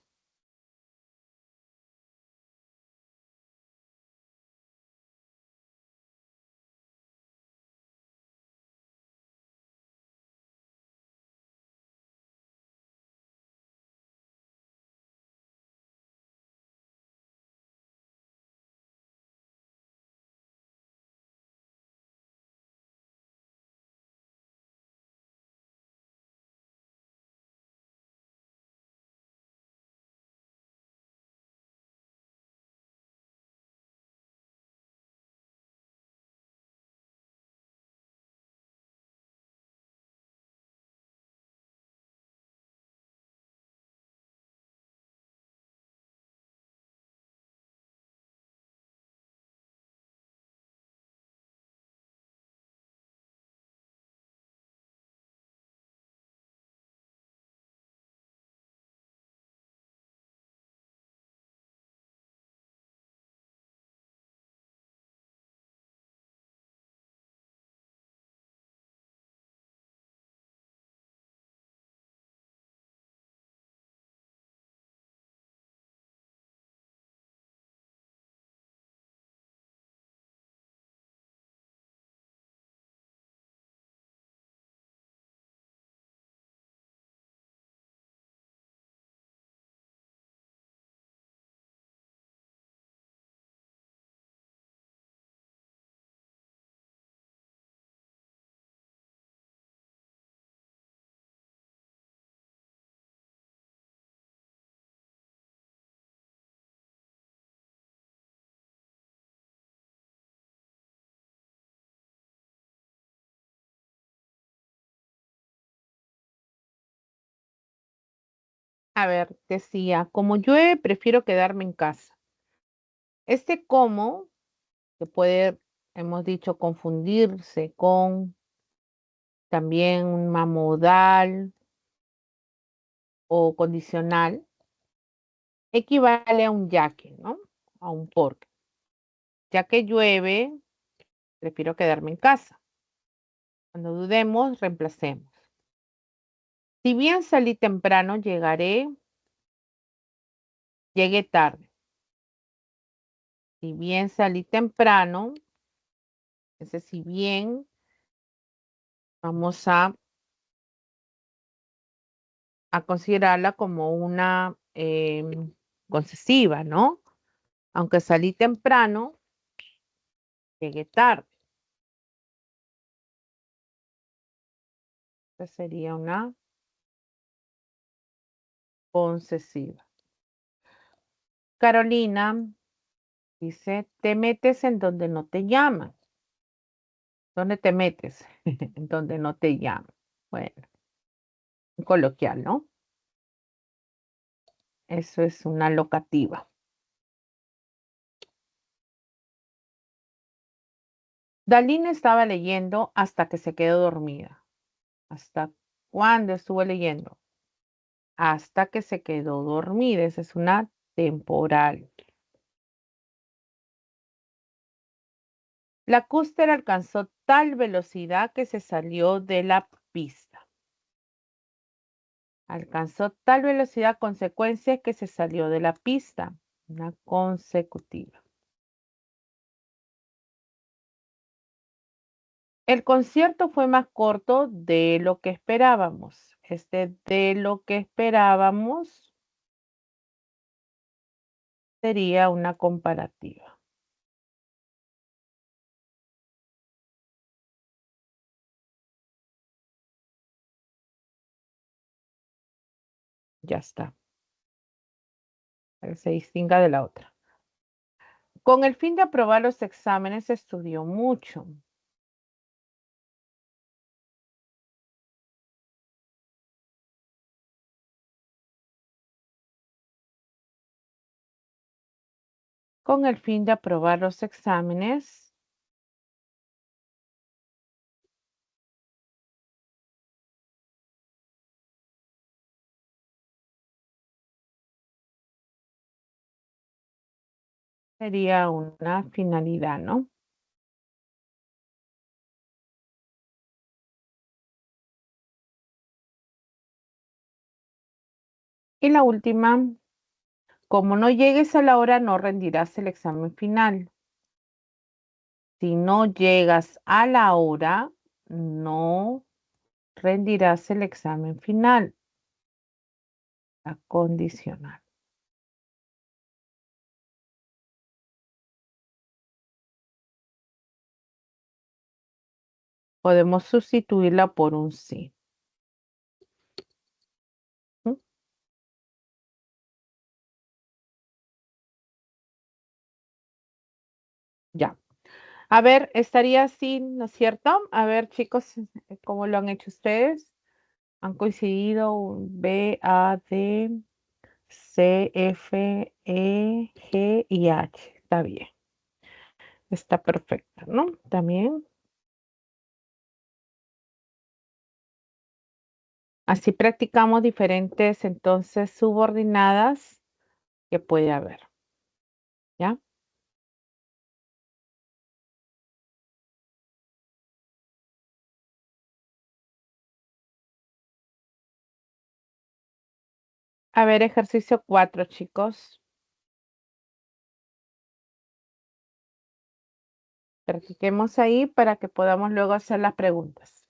A ver, decía, como llueve, prefiero quedarme en casa. Este como, que puede, hemos dicho, confundirse con también un modal o condicional, equivale a un ya que, ¿no? A un porque. Ya que llueve, prefiero quedarme en casa. Cuando dudemos, reemplacemos. Si bien salí temprano, llegué tarde. Si bien salí temprano, ese si bien vamos a considerarla como una concesiva, ¿no? Aunque salí temprano, llegué tarde. Esa sería una concesiva. Carolina dice, te metes en donde no te llaman. ¿Dónde te metes? En donde no te llaman. Bueno, coloquial, ¿no? Eso es una locativa. Dalina estaba leyendo hasta que se quedó dormida. ¿Hasta cuándo estuvo leyendo? Hasta que se quedó dormida. Esa es una temporal. La cúster alcanzó tal velocidad que se salió de la pista. Alcanzó tal velocidad consecuencia que se salió de la pista. Una consecutiva. El concierto fue más corto de lo que esperábamos. Este de lo que esperábamos sería una comparativa. Ya está. Para que se distinga de la otra. Con el fin de aprobar los exámenes estudió mucho. Con el fin de aprobar los exámenes Sería una finalidad, ¿no? Y la última, como no llegues a la hora, no rendirás el examen final. Si no llegas a la hora, no rendirás el examen final. La condicional. Podemos sustituirla por un sí. ¿Mm? Ya. A ver, estaría así, ¿no es cierto? A ver, chicos, ¿cómo lo han hecho ustedes? Han coincidido B, A, D, C, F, E, G y H. Está bien. Está perfecto, ¿no? También. Así practicamos diferentes, entonces, subordinadas que puede haber. ¿Ya? A ver, ejercicio 4, chicos. Practiquemos ahí para que podamos luego hacer las preguntas.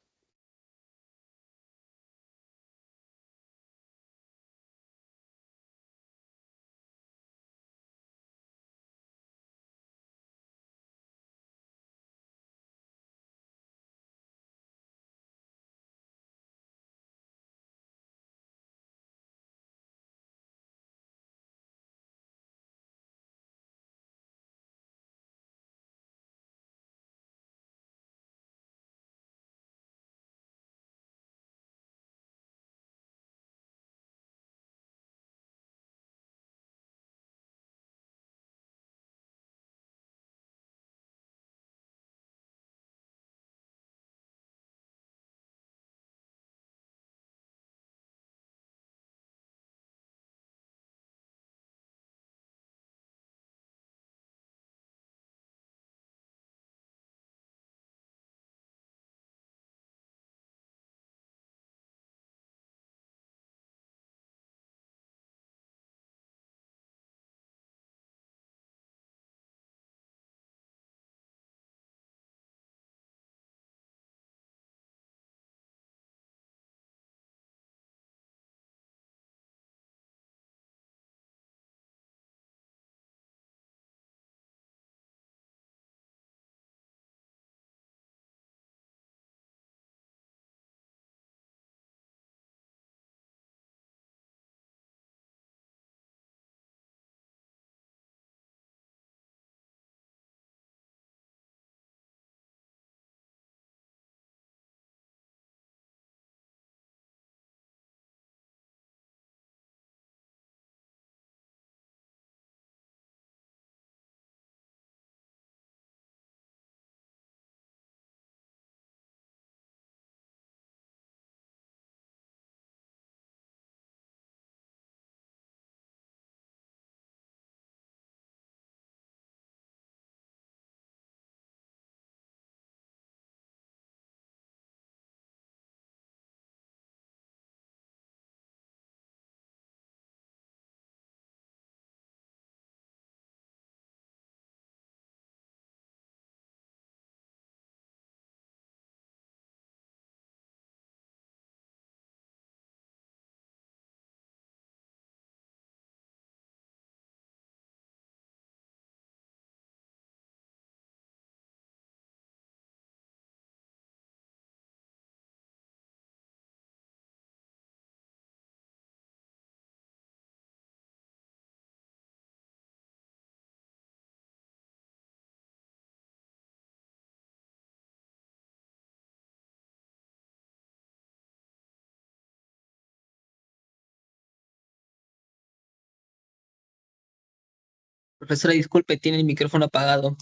Profesora, disculpe, tiene el micrófono apagado.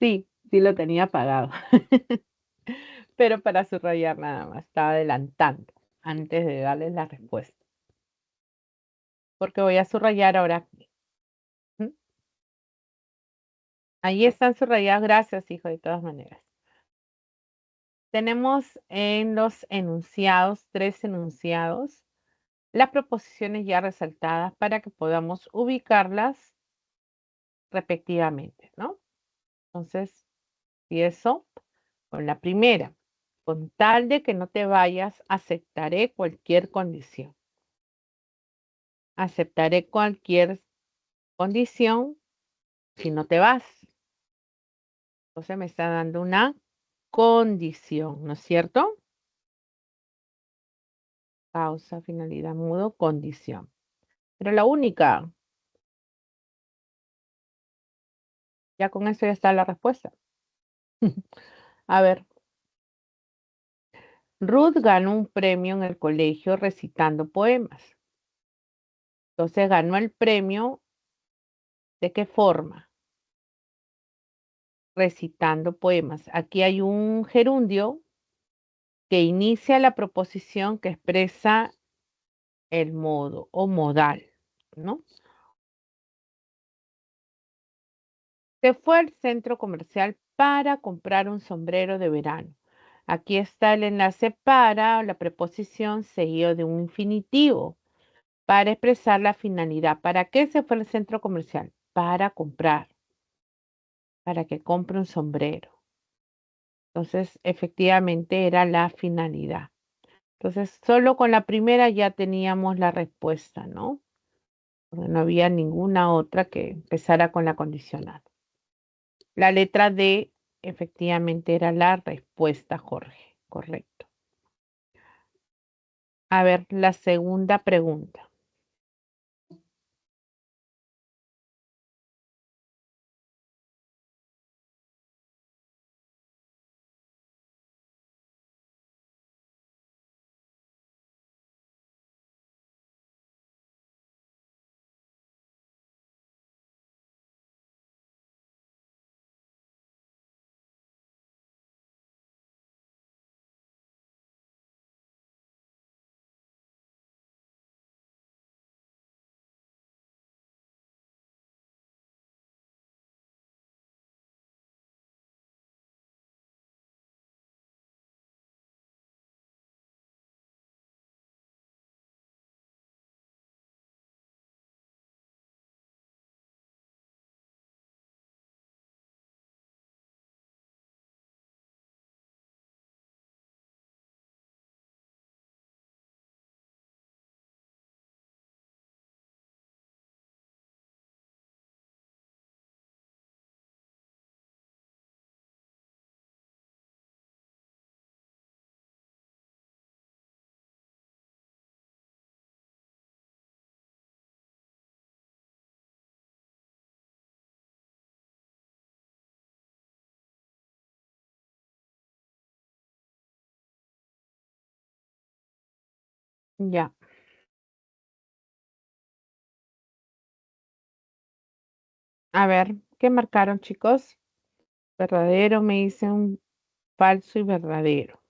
Sí, sí lo tenía apagado. Pero para subrayar nada más, estaba adelantando antes de darles la respuesta. porque voy a subrayar ahora aquí. ¿Mm? Ahí están subrayadas, gracias, hijo, de todas maneras. Tenemos en los enunciados, 3 enunciados, las proposiciones ya resaltadas para que podamos ubicarlas respectivamente, ¿no? Entonces, empiezo con la primera. Con tal de que no te vayas, aceptaré cualquier condición. Aceptaré cualquier condición si no te vas. Entonces me está dando una condición, ¿no es cierto? Causa, finalidad, modo, condición. Pero la única, ya con eso ya está la respuesta. A ver, Ruth ganó un premio en el colegio recitando poemas. Entonces ganó el premio, ¿de qué forma? Recitando poemas. Aquí hay un gerundio que inicia la proposición que expresa el modo o modal, ¿no? Se fue al centro comercial para comprar un sombrero de verano. Aquí está el enlace para la preposición seguido de un infinitivo para expresar la finalidad. ¿Para qué se fue al centro comercial? Para comprar, para que compre un sombrero. Entonces, efectivamente era la finalidad. Entonces, solo con la primera ya teníamos la respuesta, ¿no? Porque no había ninguna otra que empezara con la condicional. La letra D efectivamente era la respuesta, Jorge. Correcto. A ver, la segunda pregunta. Ya. A ver, ¿qué marcaron, chicos? Verdadero, me dicen falso y verdadero.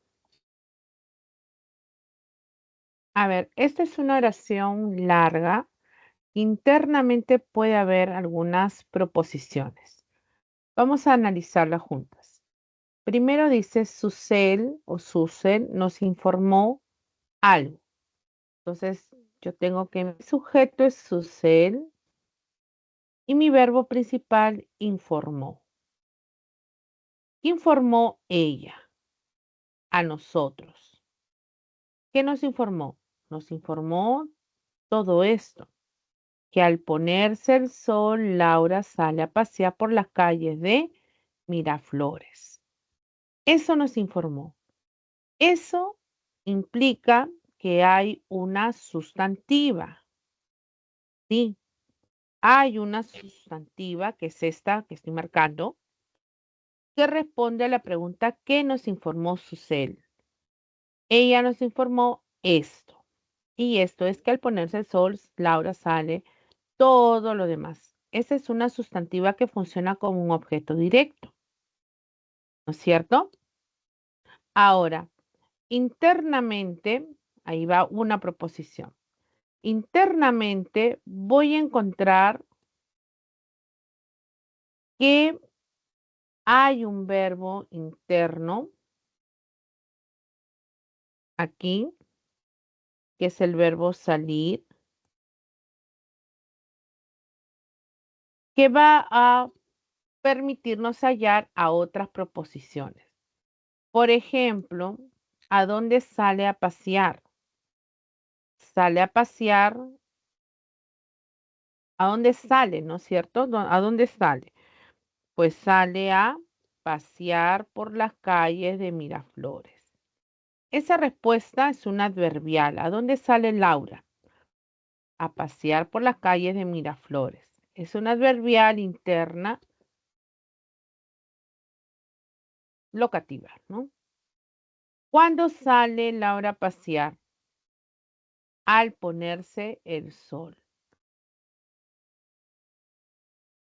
A ver, esta es una oración larga. Internamente puede haber algunas proposiciones. Vamos a analizarlas juntas. Primero dice Susel o Susel nos informó algo. Entonces, yo tengo que mi sujeto es Susel y mi verbo principal informó. ¿Qué informó ella a nosotros? ¿Qué nos informó? Nos informó todo esto, que al ponerse el sol, Laura sale a pasear por las calles de Miraflores. Eso nos informó. Eso implica que hay una sustantiva. Sí, hay una sustantiva que es esta que estoy marcando, que responde a la pregunta ¿qué nos informó Susel? Ella nos informó esto. Y esto es que al ponerse el sol, Laura sale, todo lo demás. Esa es una sustantiva que funciona como un objeto directo, ¿no es cierto? Ahora, internamente, ahí va una proposición. internamente voy a encontrar que hay un verbo interno aquí, que es el verbo salir, que va a permitirnos hallar a otras proposiciones. Por ejemplo, ¿a dónde sale a pasear? Sale a pasear, ¿a dónde sale, no es cierto? ¿A dónde sale? Pues sale a pasear por las calles de Miraflores. Esa respuesta es un adverbial. ¿A dónde sale Laura? A pasear por las calles de Miraflores. Es un adverbial interna locativa, ¿no? ¿Cuándo sale Laura a pasear? Al ponerse el sol.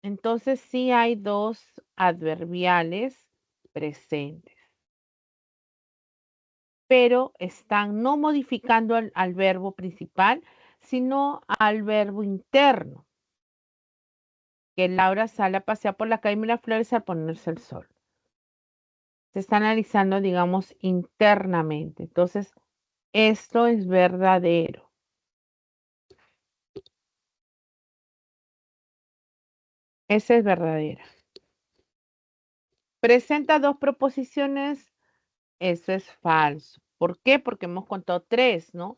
Entonces sí hay dos adverbiales presentes, pero están no modificando al verbo principal, sino al verbo interno, que Laura sale a pasear por la calle Miraflores al ponerse el sol. Se está analizando, digamos, internamente. Entonces, esto es verdadero. Esa es verdadera. Presenta dos proposiciones. Eso es falso. ¿Por qué? Porque hemos contado tres, ¿no?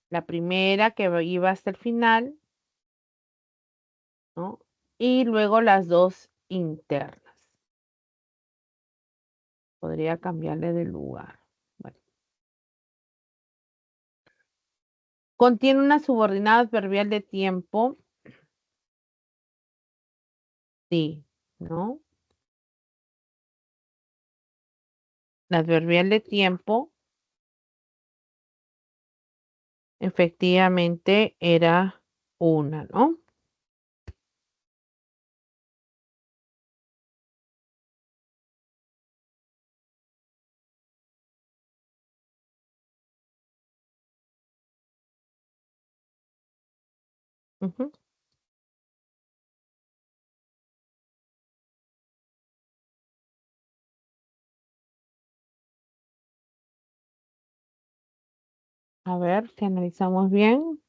La primera que iba hasta el final, ¿no? Y luego las dos internas. Podría cambiarle de lugar. Bueno. Contiene una subordinada adverbial de tiempo. Sí, ¿no? La adverbial de tiempo efectivamente era una, ¿no? Ujú. A ver si analizamos bien.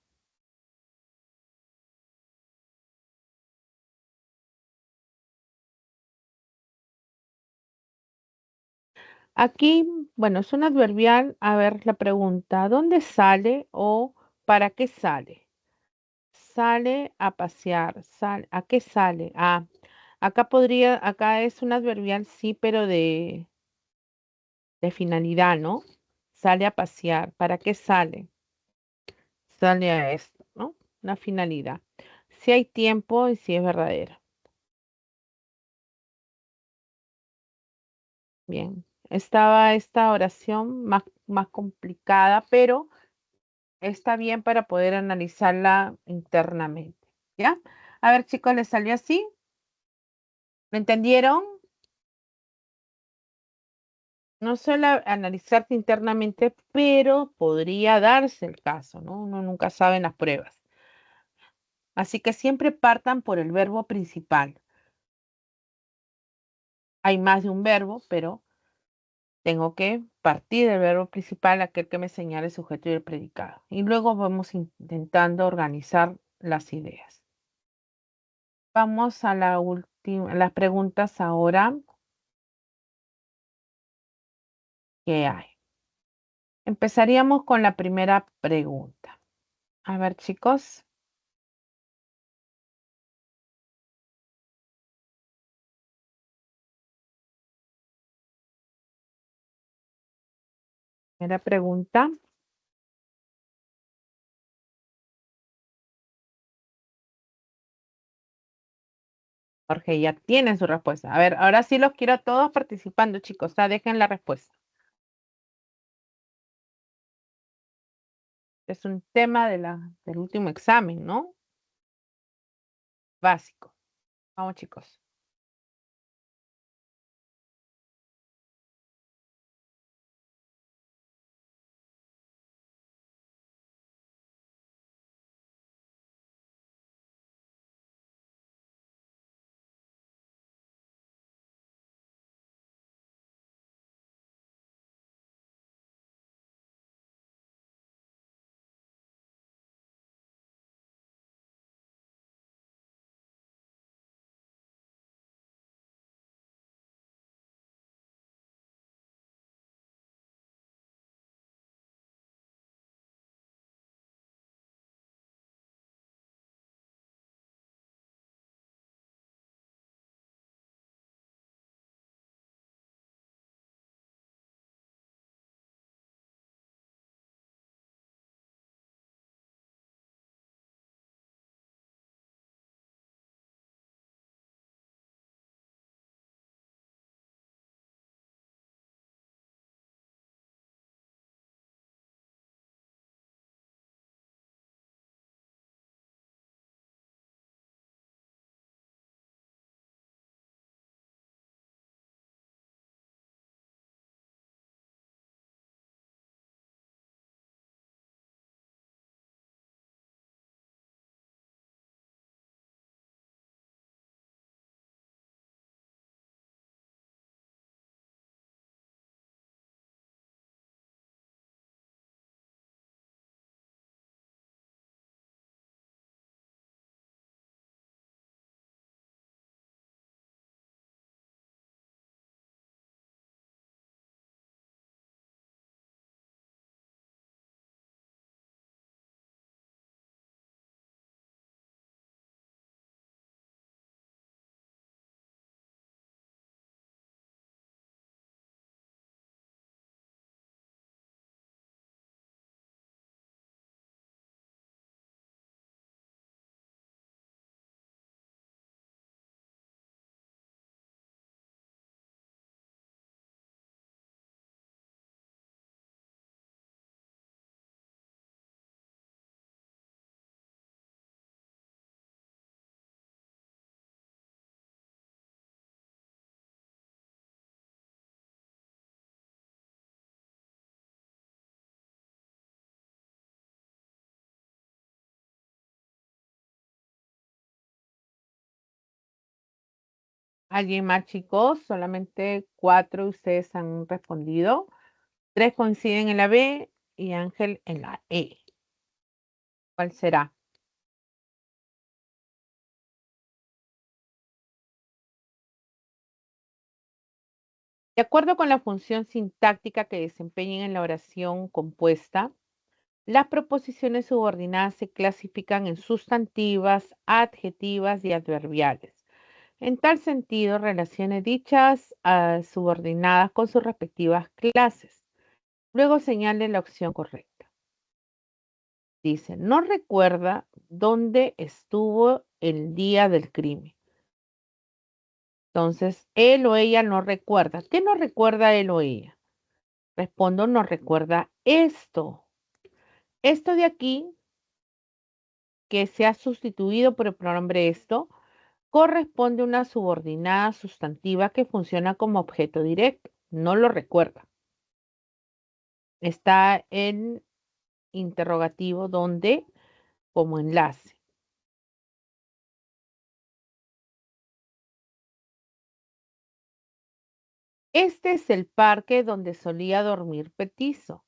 Aquí, bueno, es un adverbial. A ver la pregunta, ¿dónde sale o para qué sale? Sale a pasear, ¿a qué sale? Ah, acá es un adverbial, sí, pero de finalidad, ¿no? Sale a pasear, ¿para qué sale? Sale a esto, ¿no? Una finalidad. Si hay tiempo y si es verdadera. Bien, estaba esta oración más complicada, pero está bien para poder analizarla internamente. ¿Ya? A ver, chicos, ¿les salió así? ¿Lo entendieron? No suele analizarse internamente, pero podría darse el caso, ¿no? Uno nunca sabe en las pruebas. Así que siempre partan por el verbo principal. Hay más de un verbo, pero tengo que partir del verbo principal, aquel que me señala el sujeto y el predicado. Y luego vamos intentando organizar las ideas. Vamos a la última, las preguntas ahora que hay. Empezaríamos con la primera pregunta. A ver, chicos. Primera pregunta. Jorge ya tiene su respuesta. A ver, ahora sí los quiero a todos participando, chicos. O sea, dejen la respuesta. Es un tema del último examen, ¿no? Básico. Vamos, chicos. ¿Alguien más, chicos? Solamente 4 de ustedes han respondido. 3 coinciden en la B y Ángel en la E. ¿Cuál será? De acuerdo con la función sintáctica que desempeñan en la oración compuesta, las proposiciones subordinadas se clasifican en sustantivas, adjetivas y adverbiales. En tal sentido, relacione dichas subordinadas con sus respectivas clases. Luego señale la opción correcta. Dice, no recuerda dónde estuvo el día del crimen. Entonces, él o ella no recuerda. ¿Qué no recuerda él o ella? Respondo, no recuerda esto. Esto de aquí, que se ha sustituido por el pronombre esto, corresponde a una subordinada sustantiva que funciona como objeto directo. No lo recuerda. Está en interrogativo donde como enlace. Este es el parque donde solía dormir Petizo.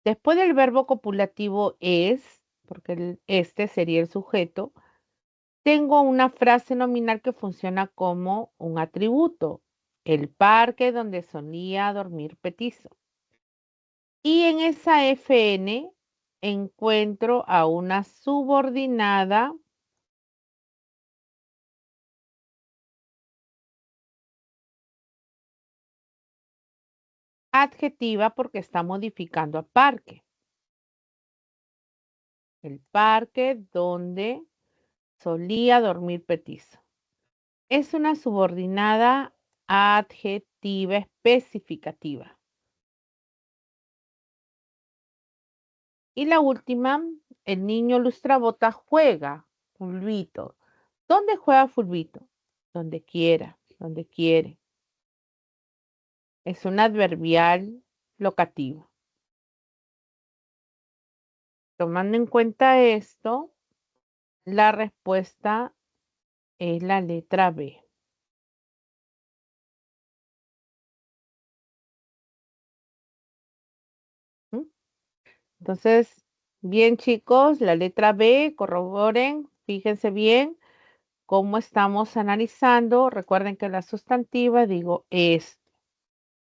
Después del verbo copulativo es, porque este sería el sujeto, tengo una frase nominal que funciona como un atributo. El parque donde solía dormir Petizo. Y en esa FN encuentro a una subordinada adjetiva porque está modificando a parque. El parque donde solía dormir Petizo. Es una subordinada adjetiva especificativa. Y la última, el niño lustrabota juega fulbito. ¿Dónde juega fulbito? Donde quiera, donde quiere. Es un adverbial locativo. Tomando en cuenta esto, la respuesta es la letra B. ¿Mm? Entonces, bien chicos, la letra B, corroboren, fíjense bien cómo estamos analizando. Recuerden que la sustantiva digo es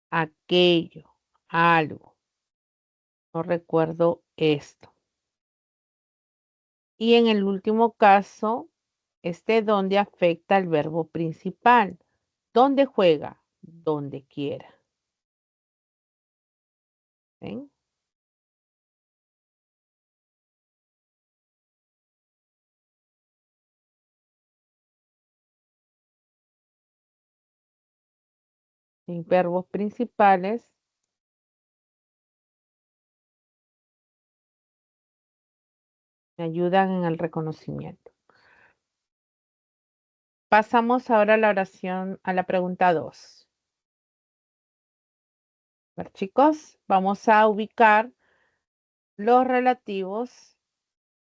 aquello, algo. No recuerdo esto. Y en el último caso, donde afecta el verbo principal. ¿Dónde juega? Donde quiera. ¿Ven? Sin verbos principales me ayudan en el reconocimiento. Pasamos ahora a la oración, a la pregunta 2. A ver, chicos, vamos a ubicar los relativos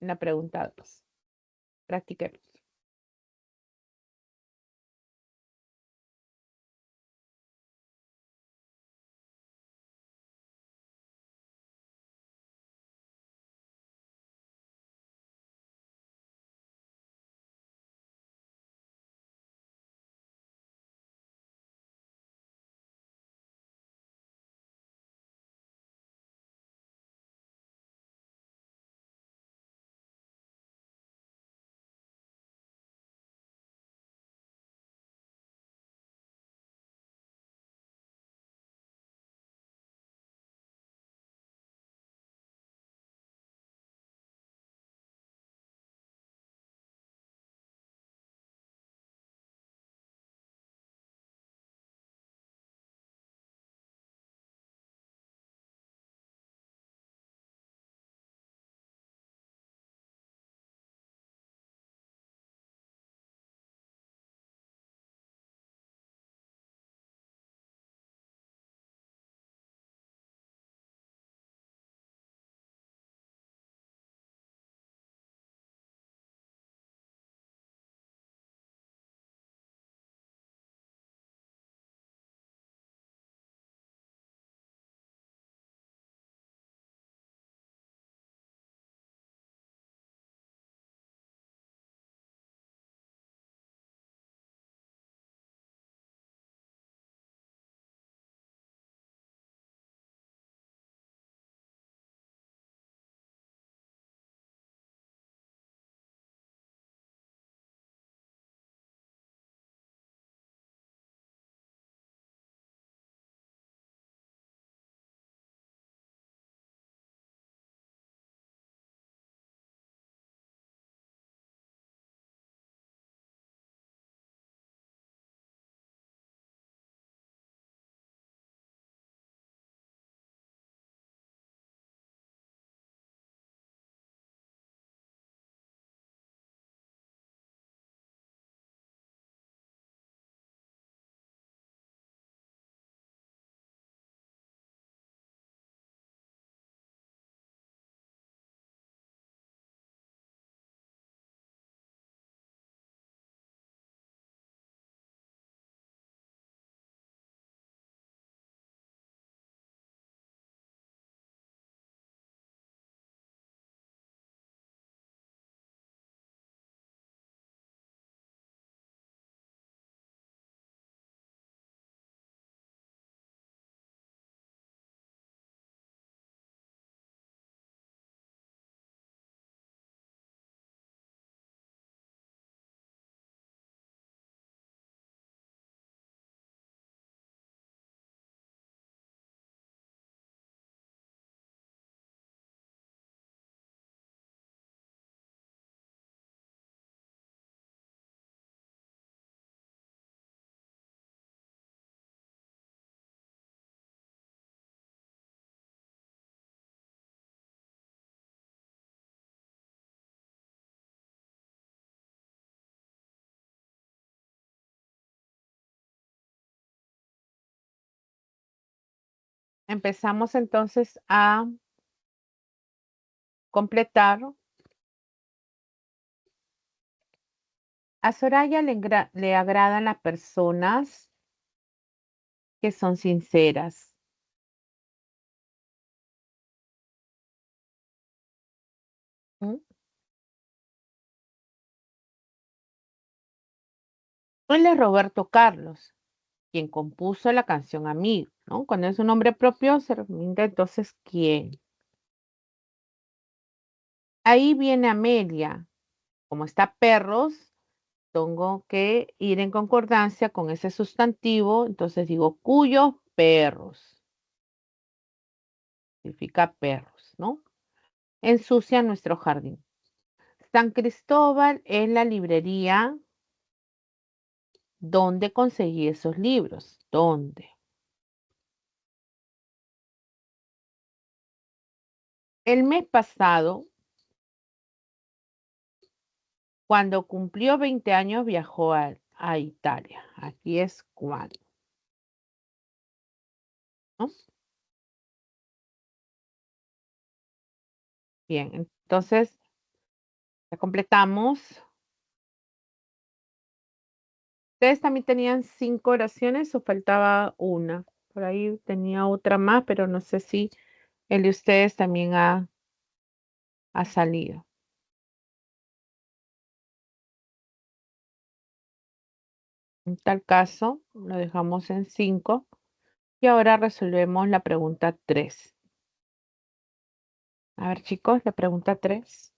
en la pregunta 2. Practiquemos. Empezamos entonces a completar. A Soraya le agradan las personas que son sinceras. ¿Mm? Él es Roberto Carlos, quien compuso la canción Amigo, ¿no? Cuando es un nombre propio, se pregunta entonces quién. Ahí viene Amelia. Como está perros, tengo que ir en concordancia con ese sustantivo, entonces digo cuyos perros, significa perros, ¿no? Ensucian nuestro jardín. San Cristóbal es la librería donde conseguí esos libros. ¿Dónde? El mes pasado, cuando cumplió 20 años, viajó a Italia. Aquí es cuando, ¿no? Bien, entonces ya completamos. Ustedes también tenían 5 oraciones o faltaba una. Por ahí tenía otra más, pero no sé si el de ustedes también ha salido. En tal caso, lo dejamos en 5 y ahora resolvemos la pregunta 3. A ver, chicos, la pregunta 3.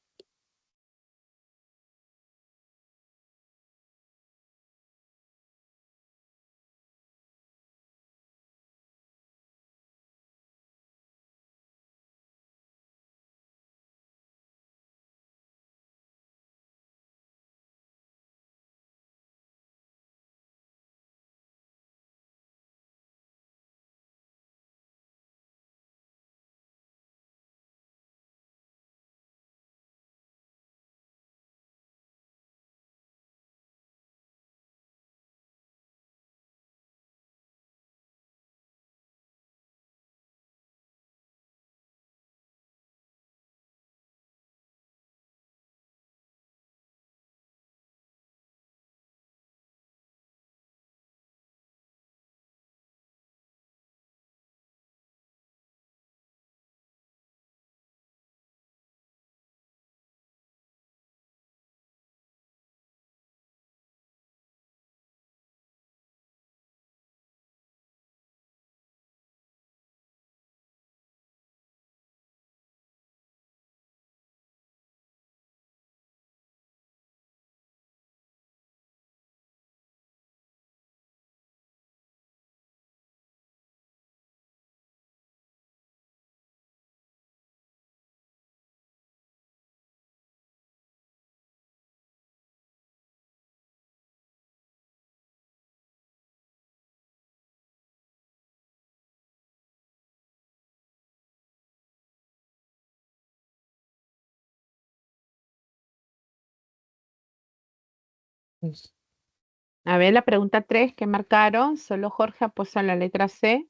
A ver, la pregunta 3 que marcaron, solo Jorge apoya la letra C.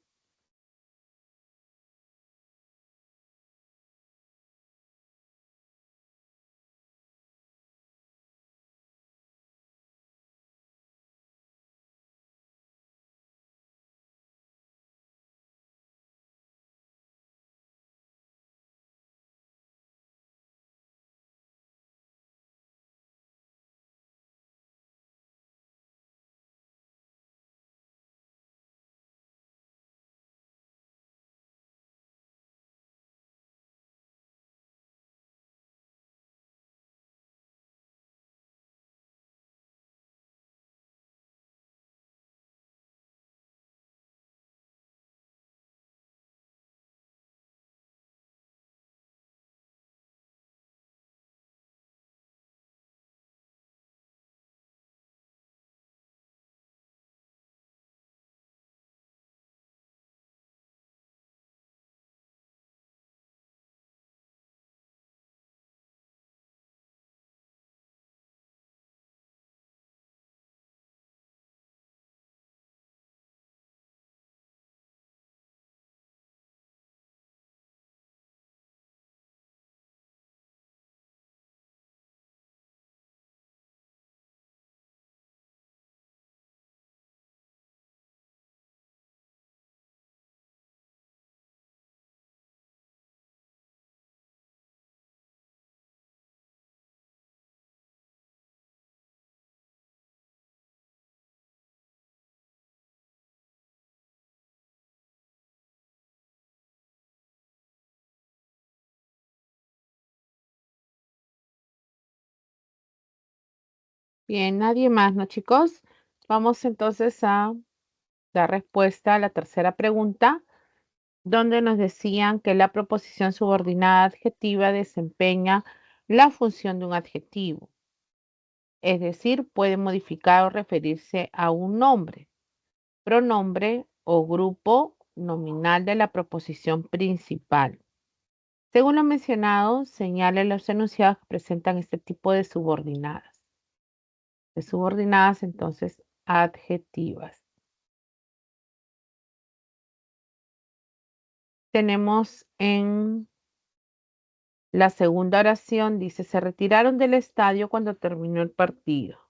Bien, nadie más, ¿no, chicos? Vamos entonces a dar respuesta a la tercera pregunta, donde nos decían que la proposición subordinada adjetiva desempeña la función de un adjetivo, es decir, puede modificar o referirse a un nombre, pronombre o grupo nominal de la proposición principal. Según lo mencionado, señale los enunciados que presentan este tipo de subordinadas. De subordinadas, entonces, adjetivas. Tenemos en la segunda oración, dice, se retiraron del estadio cuando terminó el partido.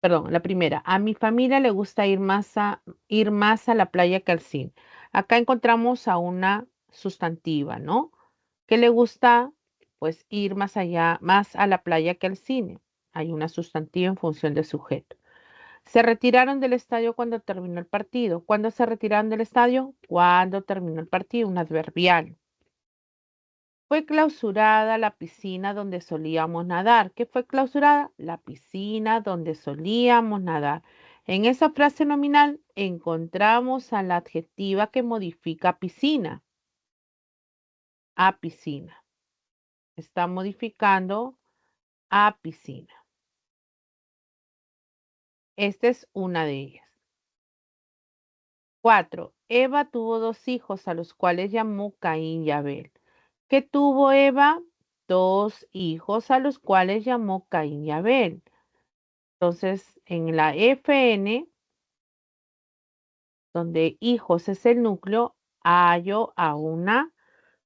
Perdón, la primera, a mi familia le gusta ir más a la playa que al cine. Acá encontramos a una sustantiva, ¿no? Que le gusta, pues, ir más allá, más a la playa que al cine. Hay una sustantiva en función de sujeto. Se retiraron del estadio cuando terminó el partido. ¿Cuándo se retiraron del estadio? Cuando terminó el partido, un adverbial. Fue clausurada la piscina donde solíamos nadar. ¿Qué fue clausurada? La piscina donde solíamos nadar. En esa frase nominal encontramos a la adjetiva que modifica piscina. A piscina. Está modificando a piscina. Esta es una de ellas. 4. Eva tuvo 2 hijos a los cuales llamó Caín y Abel. ¿Qué tuvo Eva? 2 hijos a los cuales llamó Caín y Abel. Entonces, en la FN, donde hijos es el núcleo, hallo a una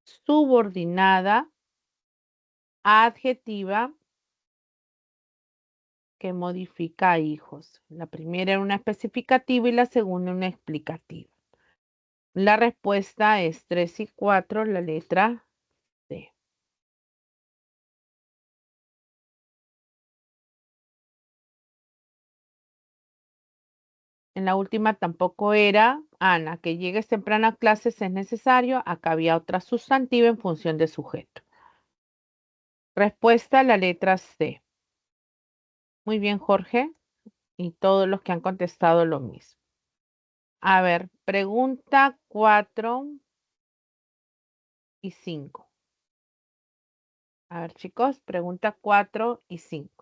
subordinada adjetiva que modifica a hijos. La primera era una especificativa y la segunda una explicativa. La respuesta es 3 y 4, la letra D. En la última tampoco era, Ana, que llegues temprano a clases es necesario. Acá había otra sustantiva en función de sujeto. Respuesta, la letra C. Muy bien, Jorge, y todos los que han contestado lo mismo. A ver, pregunta 4 y 5. A ver, chicos, pregunta 4 y 5.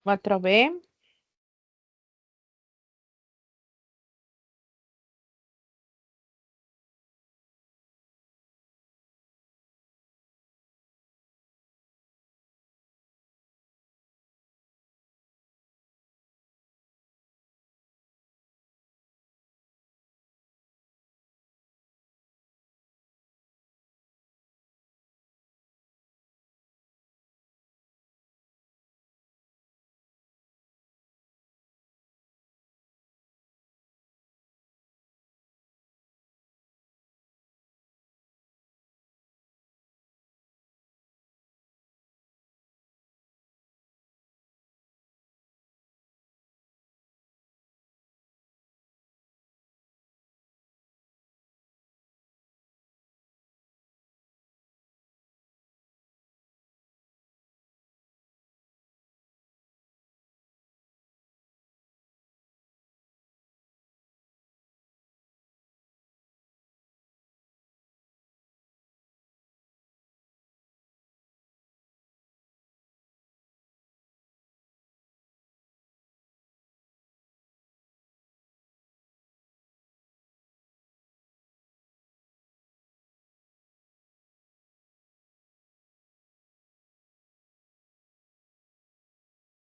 Cuatro b.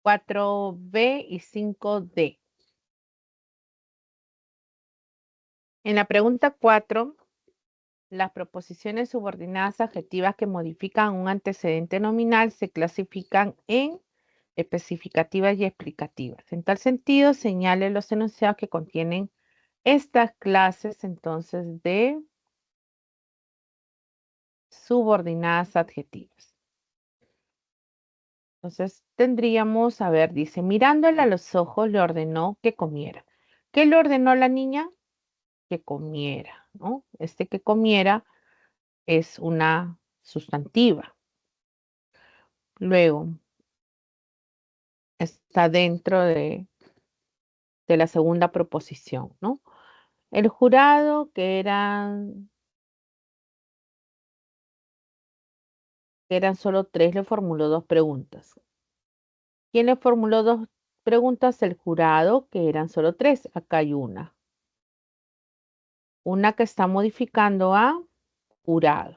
4B y 5D. En la pregunta 4, las proposiciones subordinadas adjetivas que modifican un antecedente nominal se clasifican en especificativas y explicativas. En tal sentido, señale los enunciados que contienen estas clases entonces de subordinadas adjetivas. Entonces tendríamos, a ver, dice, mirándole a los ojos le ordenó que comiera. ¿Qué le ordenó la niña? Que comiera, ¿no? Este que comiera es una sustantiva. Luego está dentro de la segunda proposición, ¿no? El jurado, que eran solo tres, le formuló dos preguntas. ¿Quién le formuló dos preguntas? El jurado, que eran solo tres. Acá hay una. Una que está modificando a jurado.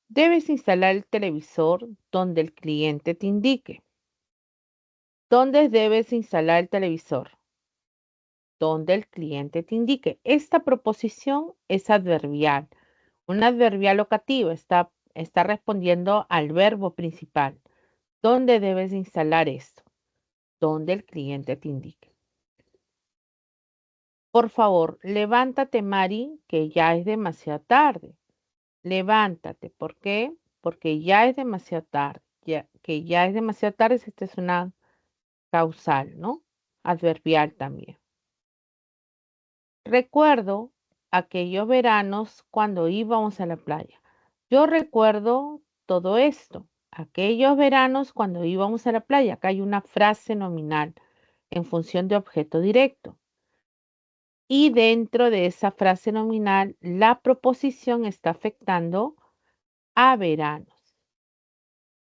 Debes instalar el televisor donde el cliente te indique. ¿Dónde debes instalar el televisor? Donde el cliente te indique. Esta proposición es adverbial. Un adverbial locativo está respondiendo al verbo principal. ¿Dónde debes instalar esto? Donde el cliente te indique. Por favor, levántate, Mari, que ya es demasiado tarde. Levántate. ¿Por qué? Porque ya es demasiado tarde. Que ya es demasiado tarde, esta es una causal, ¿no? Adverbial también. Recuerdo aquellos veranos cuando íbamos a la playa. Yo recuerdo todo esto. Aquellos veranos cuando íbamos a la playa. Acá hay una frase nominal en función de objeto directo. Y dentro de esa frase nominal, la proposición está afectando a veranos.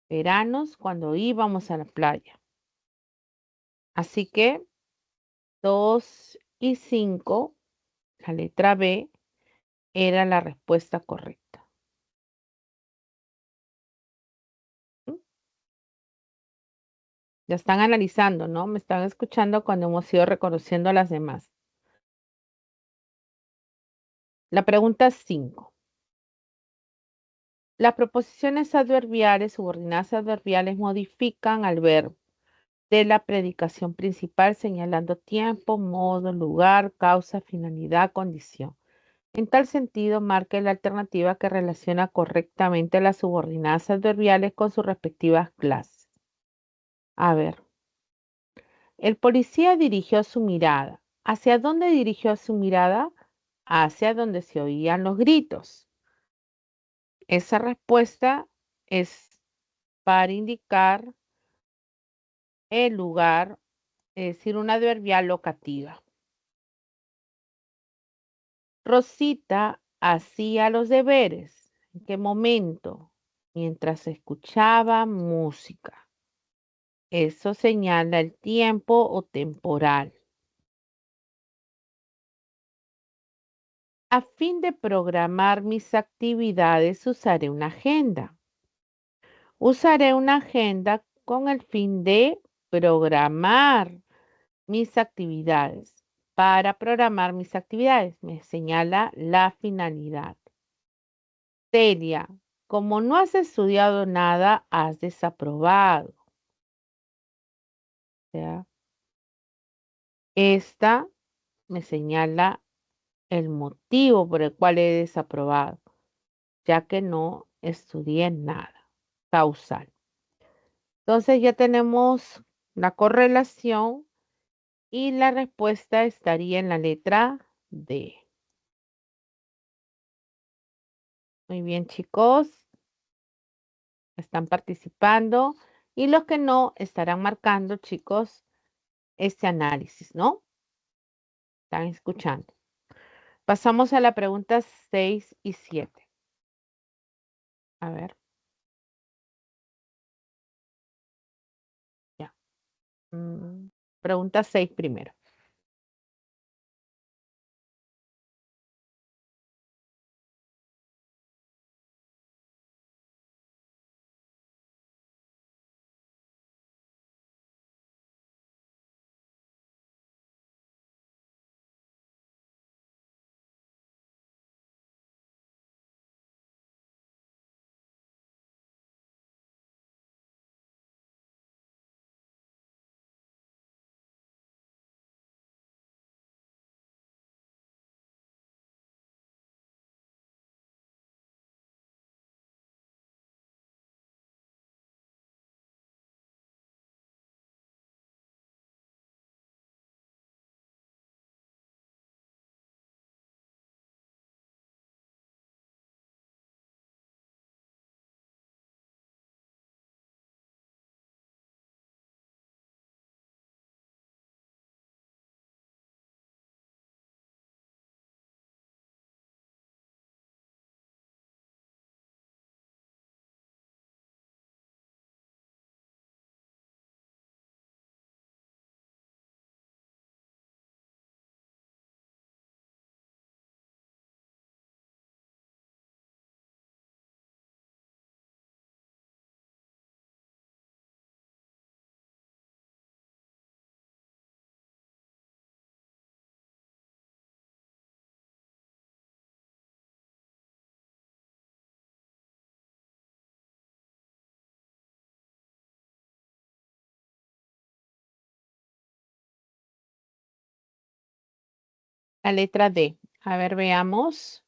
Veranos cuando íbamos a la playa. Así que 2 y 5, la letra B, era la respuesta correcta. ¿Mm? Ya están analizando, ¿no? Me están escuchando cuando hemos ido reconociendo a las demás. La pregunta 5. Las proposiciones adverbiales, subordinadas adverbiales, modifican al verbo de la predicación principal señalando tiempo, modo, lugar, causa, finalidad, condición. En tal sentido, marque la alternativa que relaciona correctamente las subordinadas adverbiales con sus respectivas clases. A ver, el policía dirigió su mirada. ¿Hacia dónde dirigió su mirada? Hacia donde se oían los gritos. Esa respuesta es para indicar el lugar, es decir, una adverbial locativa. Rosita hacía los deberes. ¿En qué momento? Mientras escuchaba música. Eso señala el tiempo o temporal. A fin de programar mis actividades, usaré una agenda. Usaré una agenda con el fin de programar mis actividades. Para programar mis actividades, me señala la finalidad. Celia, como no has estudiado nada, has desaprobado. ¿Ya? Esta me señala el motivo por el cual he desaprobado, ya que no estudié nada. Causal. Entonces ya tenemos la correlación y la respuesta estaría en la letra D. Muy bien, chicos. Están participando y los que no estarán marcando, chicos, este análisis, ¿no? Están escuchando. Pasamos a la pregunta 6 y 7. A ver, ya. Pregunta 6 primero. La letra D. A ver, veamos.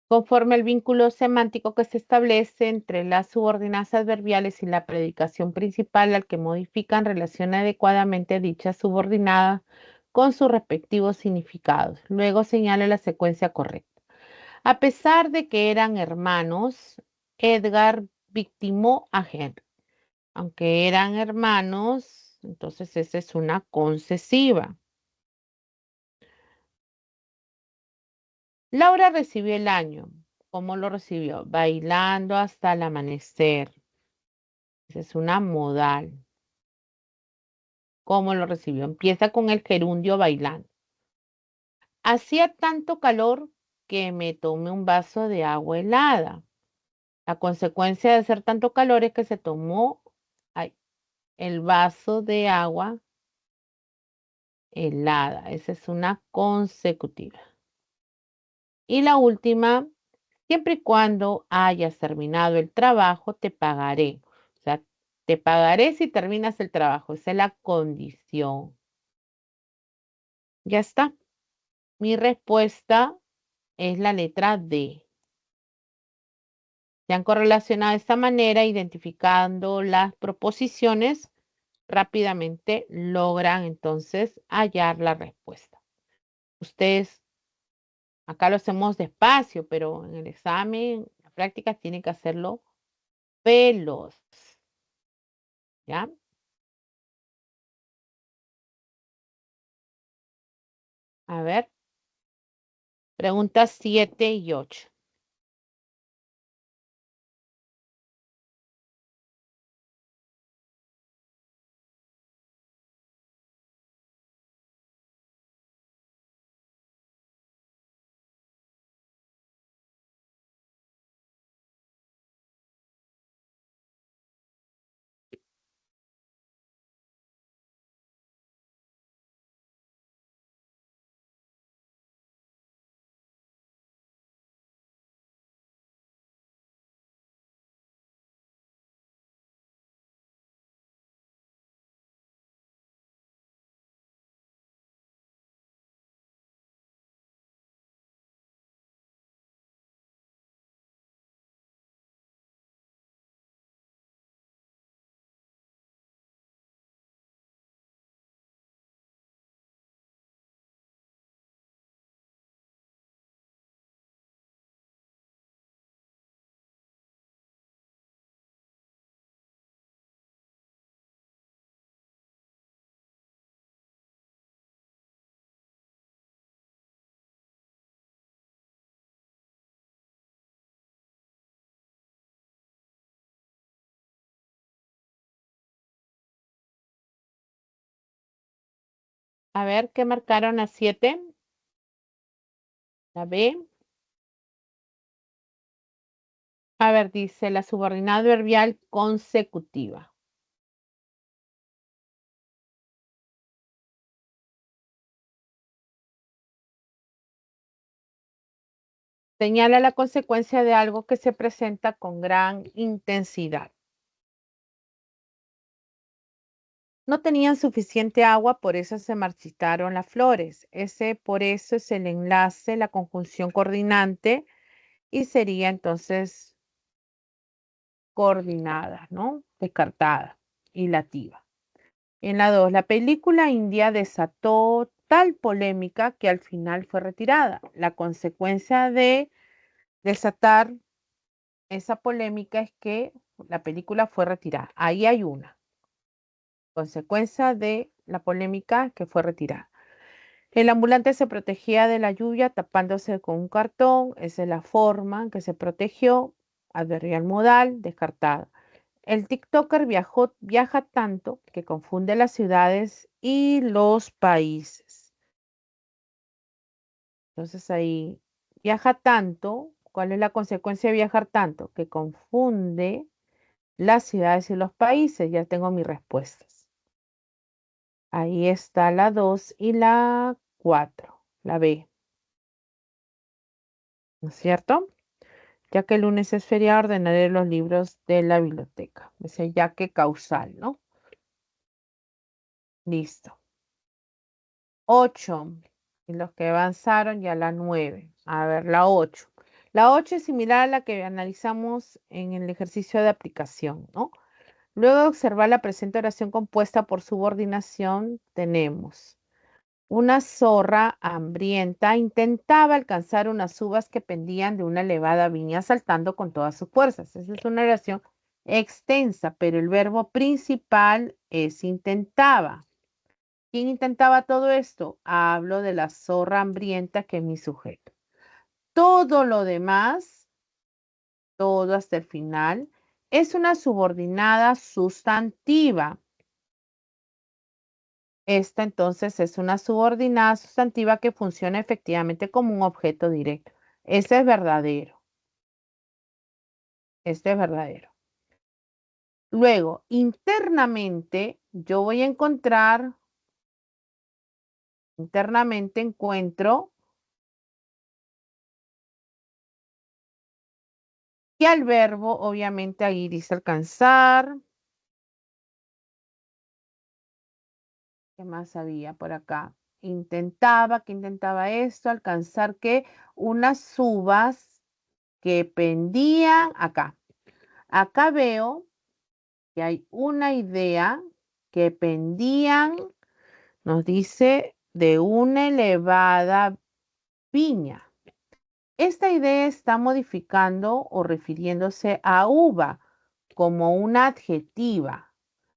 Conforme el vínculo semántico que se establece entre las subordinadas adverbiales y la predicación principal al que modifican relaciona adecuadamente dicha subordinada con sus respectivos significados. Luego señala la secuencia correcta. A pesar de que eran hermanos, Edgar victimó a Henry. Aunque eran hermanos, entonces esa es una concesiva. Laura recibió el año. ¿Cómo lo recibió? Bailando hasta el amanecer. Esa es una modal. ¿Cómo lo recibió? Empieza con el gerundio bailando. Hacía tanto calor que me tomé un vaso de agua helada. La consecuencia de hacer tanto calor es que se tomó ay, el vaso de agua helada. Esa es una consecutiva. Y la última, siempre y cuando hayas terminado el trabajo, te pagaré. O sea, te pagaré si terminas el trabajo. Esa es la condición. Ya está. Mi respuesta es la letra D. Se han correlacionado de esta manera, identificando las proposiciones, rápidamente logran entonces hallar la respuesta. Ustedes, acá lo hacemos despacio, pero en el examen, en la práctica, tienen que hacerlo veloz. ¿Ya? A ver, preguntas 7 y 8. A ver, ¿qué marcaron a 7? La B. A ver, dice la subordinada adverbial consecutiva. Señala la consecuencia de algo que se presenta con gran intensidad. No tenían suficiente agua, por eso se marchitaron las flores. Ese por eso es el enlace, la conjunción coordinante y sería entonces coordinada, ¿no? Descartada, hilativa. En la 2, la película india desató tal polémica que al final fue retirada. La consecuencia de desatar esa polémica es que la película fue retirada. Ahí hay una consecuencia de la polémica que fue retirada. El ambulante se protegía de la lluvia tapándose con un cartón. Esa es la forma en que se protegió. Adverbial modal, descartada. El TikToker viaja tanto que confunde las ciudades y los países. Entonces ahí, viaja tanto. ¿Cuál es la consecuencia de viajar tanto? Que confunde las ciudades y los países. Ya tengo mis respuestas. Ahí está la 2 y la 4, la B. ¿No es cierto? Ya que el lunes es feriado, ordenaré los libros de la biblioteca. Ese ya que causal, ¿no? Listo. 8. Y los que avanzaron ya la 9. A ver, la 8. La 8 es similar a la que analizamos en el ejercicio de aplicación, ¿no? Luego de observar la presente oración compuesta por subordinación, tenemos una zorra hambrienta intentaba alcanzar unas uvas que pendían de una elevada viña saltando con todas sus fuerzas. Esa es una oración extensa, pero el verbo principal es intentaba. ¿Quién intentaba todo esto? Hablo de la zorra hambrienta que es mi sujeto. Todo lo demás, todo hasta el final, es una subordinada sustantiva. Esta entonces es una subordinada sustantiva que funciona efectivamente como un objeto directo. Ese es verdadero. Este es verdadero. Luego, internamente, yo voy a encontrar, internamente encuentro que al verbo, obviamente ahí dice alcanzar. ¿Qué más había por acá? Intentaba, que intentaba esto, alcanzar que unas uvas que pendían acá. Acá veo que hay una idea que pendían, nos dice, de una elevada viña. Esta idea está modificando o refiriéndose a uva como una adjetiva.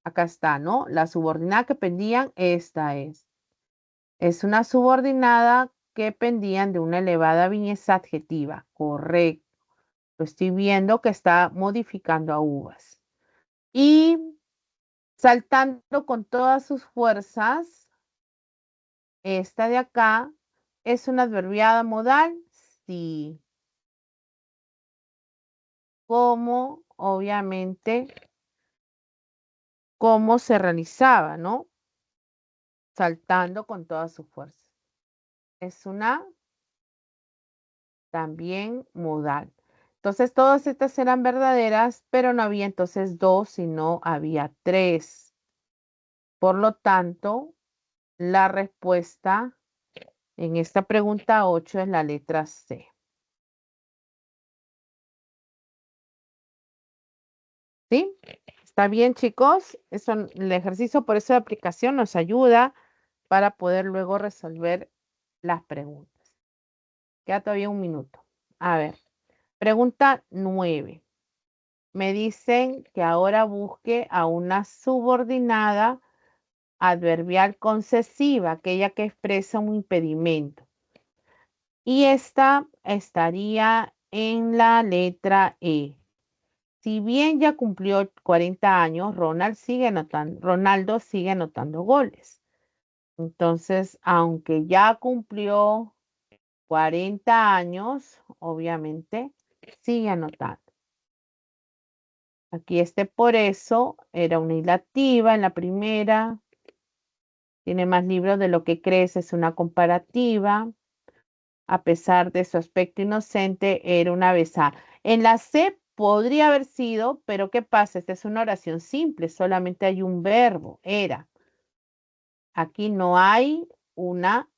Acá está, ¿no? La subordinada que pendían, esta es. Es una subordinada que pendían de una elevada viña, es adjetiva. Correcto. Lo estoy viendo que está modificando a uvas. Y saltando con todas sus fuerzas, esta de acá es una adverbiada modal, sí. Como, obviamente, cómo se realizaba, ¿no? Saltando con todas sus fuerzas. Es una también modal. Entonces, todas estas eran verdaderas, pero no había entonces dos, sino había tres. Por lo tanto, la respuesta en esta pregunta 8 es la letra C. ¿Sí? ¿Está bien, chicos? El ejercicio por eso de aplicación nos ayuda para poder luego resolver las preguntas. Queda todavía un minuto. A ver, pregunta 9. Me dicen que ahora busque a una subordinada adverbial concesiva, aquella que expresa un impedimento. Y esta estaría en la letra E. Si bien ya cumplió 40 años, Ronaldo sigue anotando goles. Entonces, aunque ya cumplió 40 años, obviamente, sigue anotando. Aquí por eso era una ilativa en la primera. Tiene más libros de lo que crees, es una comparativa. A pesar de su aspecto inocente, era una besada. En la C podría haber sido, pero ¿qué pasa? Esta es una oración simple, solamente hay un verbo, era. Aquí no hay una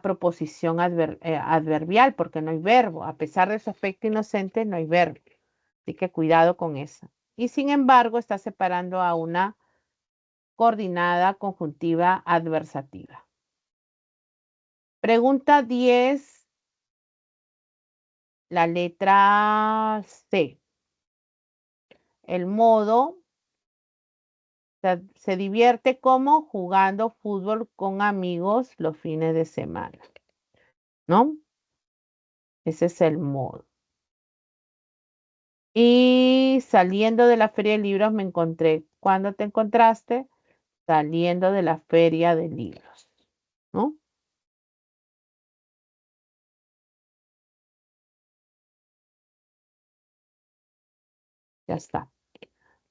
proposición adverbial porque no hay verbo. A pesar de su aspecto inocente, no hay verbo. Así que cuidado con eso. Y sin embargo, está separando a una coordinada conjuntiva adversativa. Pregunta 10, la letra C. El modo se divierte como jugando fútbol con amigos los fines de semana, ¿no? Ese es el modo. Y saliendo de la feria de libros me encontré. ¿Cuándo te encontraste? Saliendo de la feria de libros, ¿no? Ya está.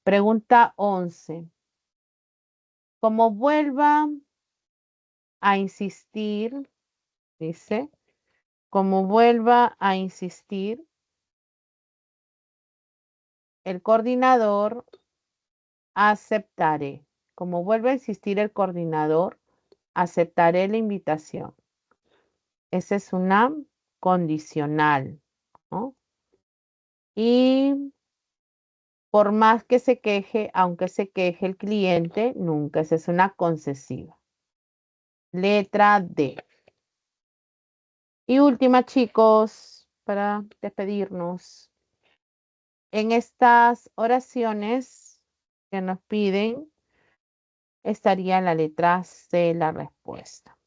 Pregunta 11. Como vuelva a insistir, dice, como vuelva a insistir, el coordinador aceptaré. Como vuelve a insistir el coordinador, aceptaré la invitación. Esa es una condicional, ¿no? Y por más que se queje, aunque se queje el cliente, nunca, esa es una concesiva. Letra D. Y última, chicos, para despedirnos. En estas oraciones que nos piden, estaría la letra C, la respuesta.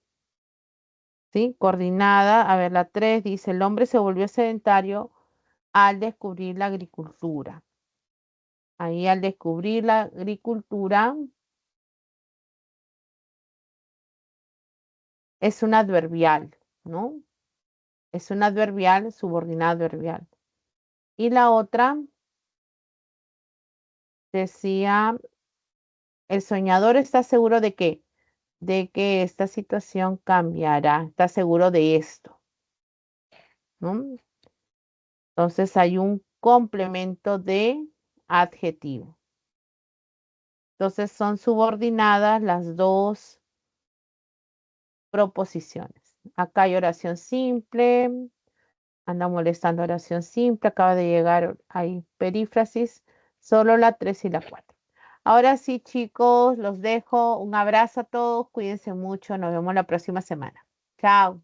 ¿Sí? Coordinada. A ver, la 3 dice, el hombre se volvió sedentario al descubrir la agricultura. Ahí al descubrir la agricultura es un adverbial, ¿no? Es un adverbial, subordinado adverbial. Y la otra decía, el soñador está seguro de qué, de que esta situación cambiará, está seguro de esto, ¿no? Entonces hay un complemento de adjetivo. Entonces son subordinadas las dos proposiciones. Acá hay oración simple, anda molestando oración simple, acaba de llegar, hay perífrasis, solo la 3 y la 4. Ahora sí, chicos, los dejo. Un abrazo a todos, cuídense mucho, nos vemos la próxima semana. Chao.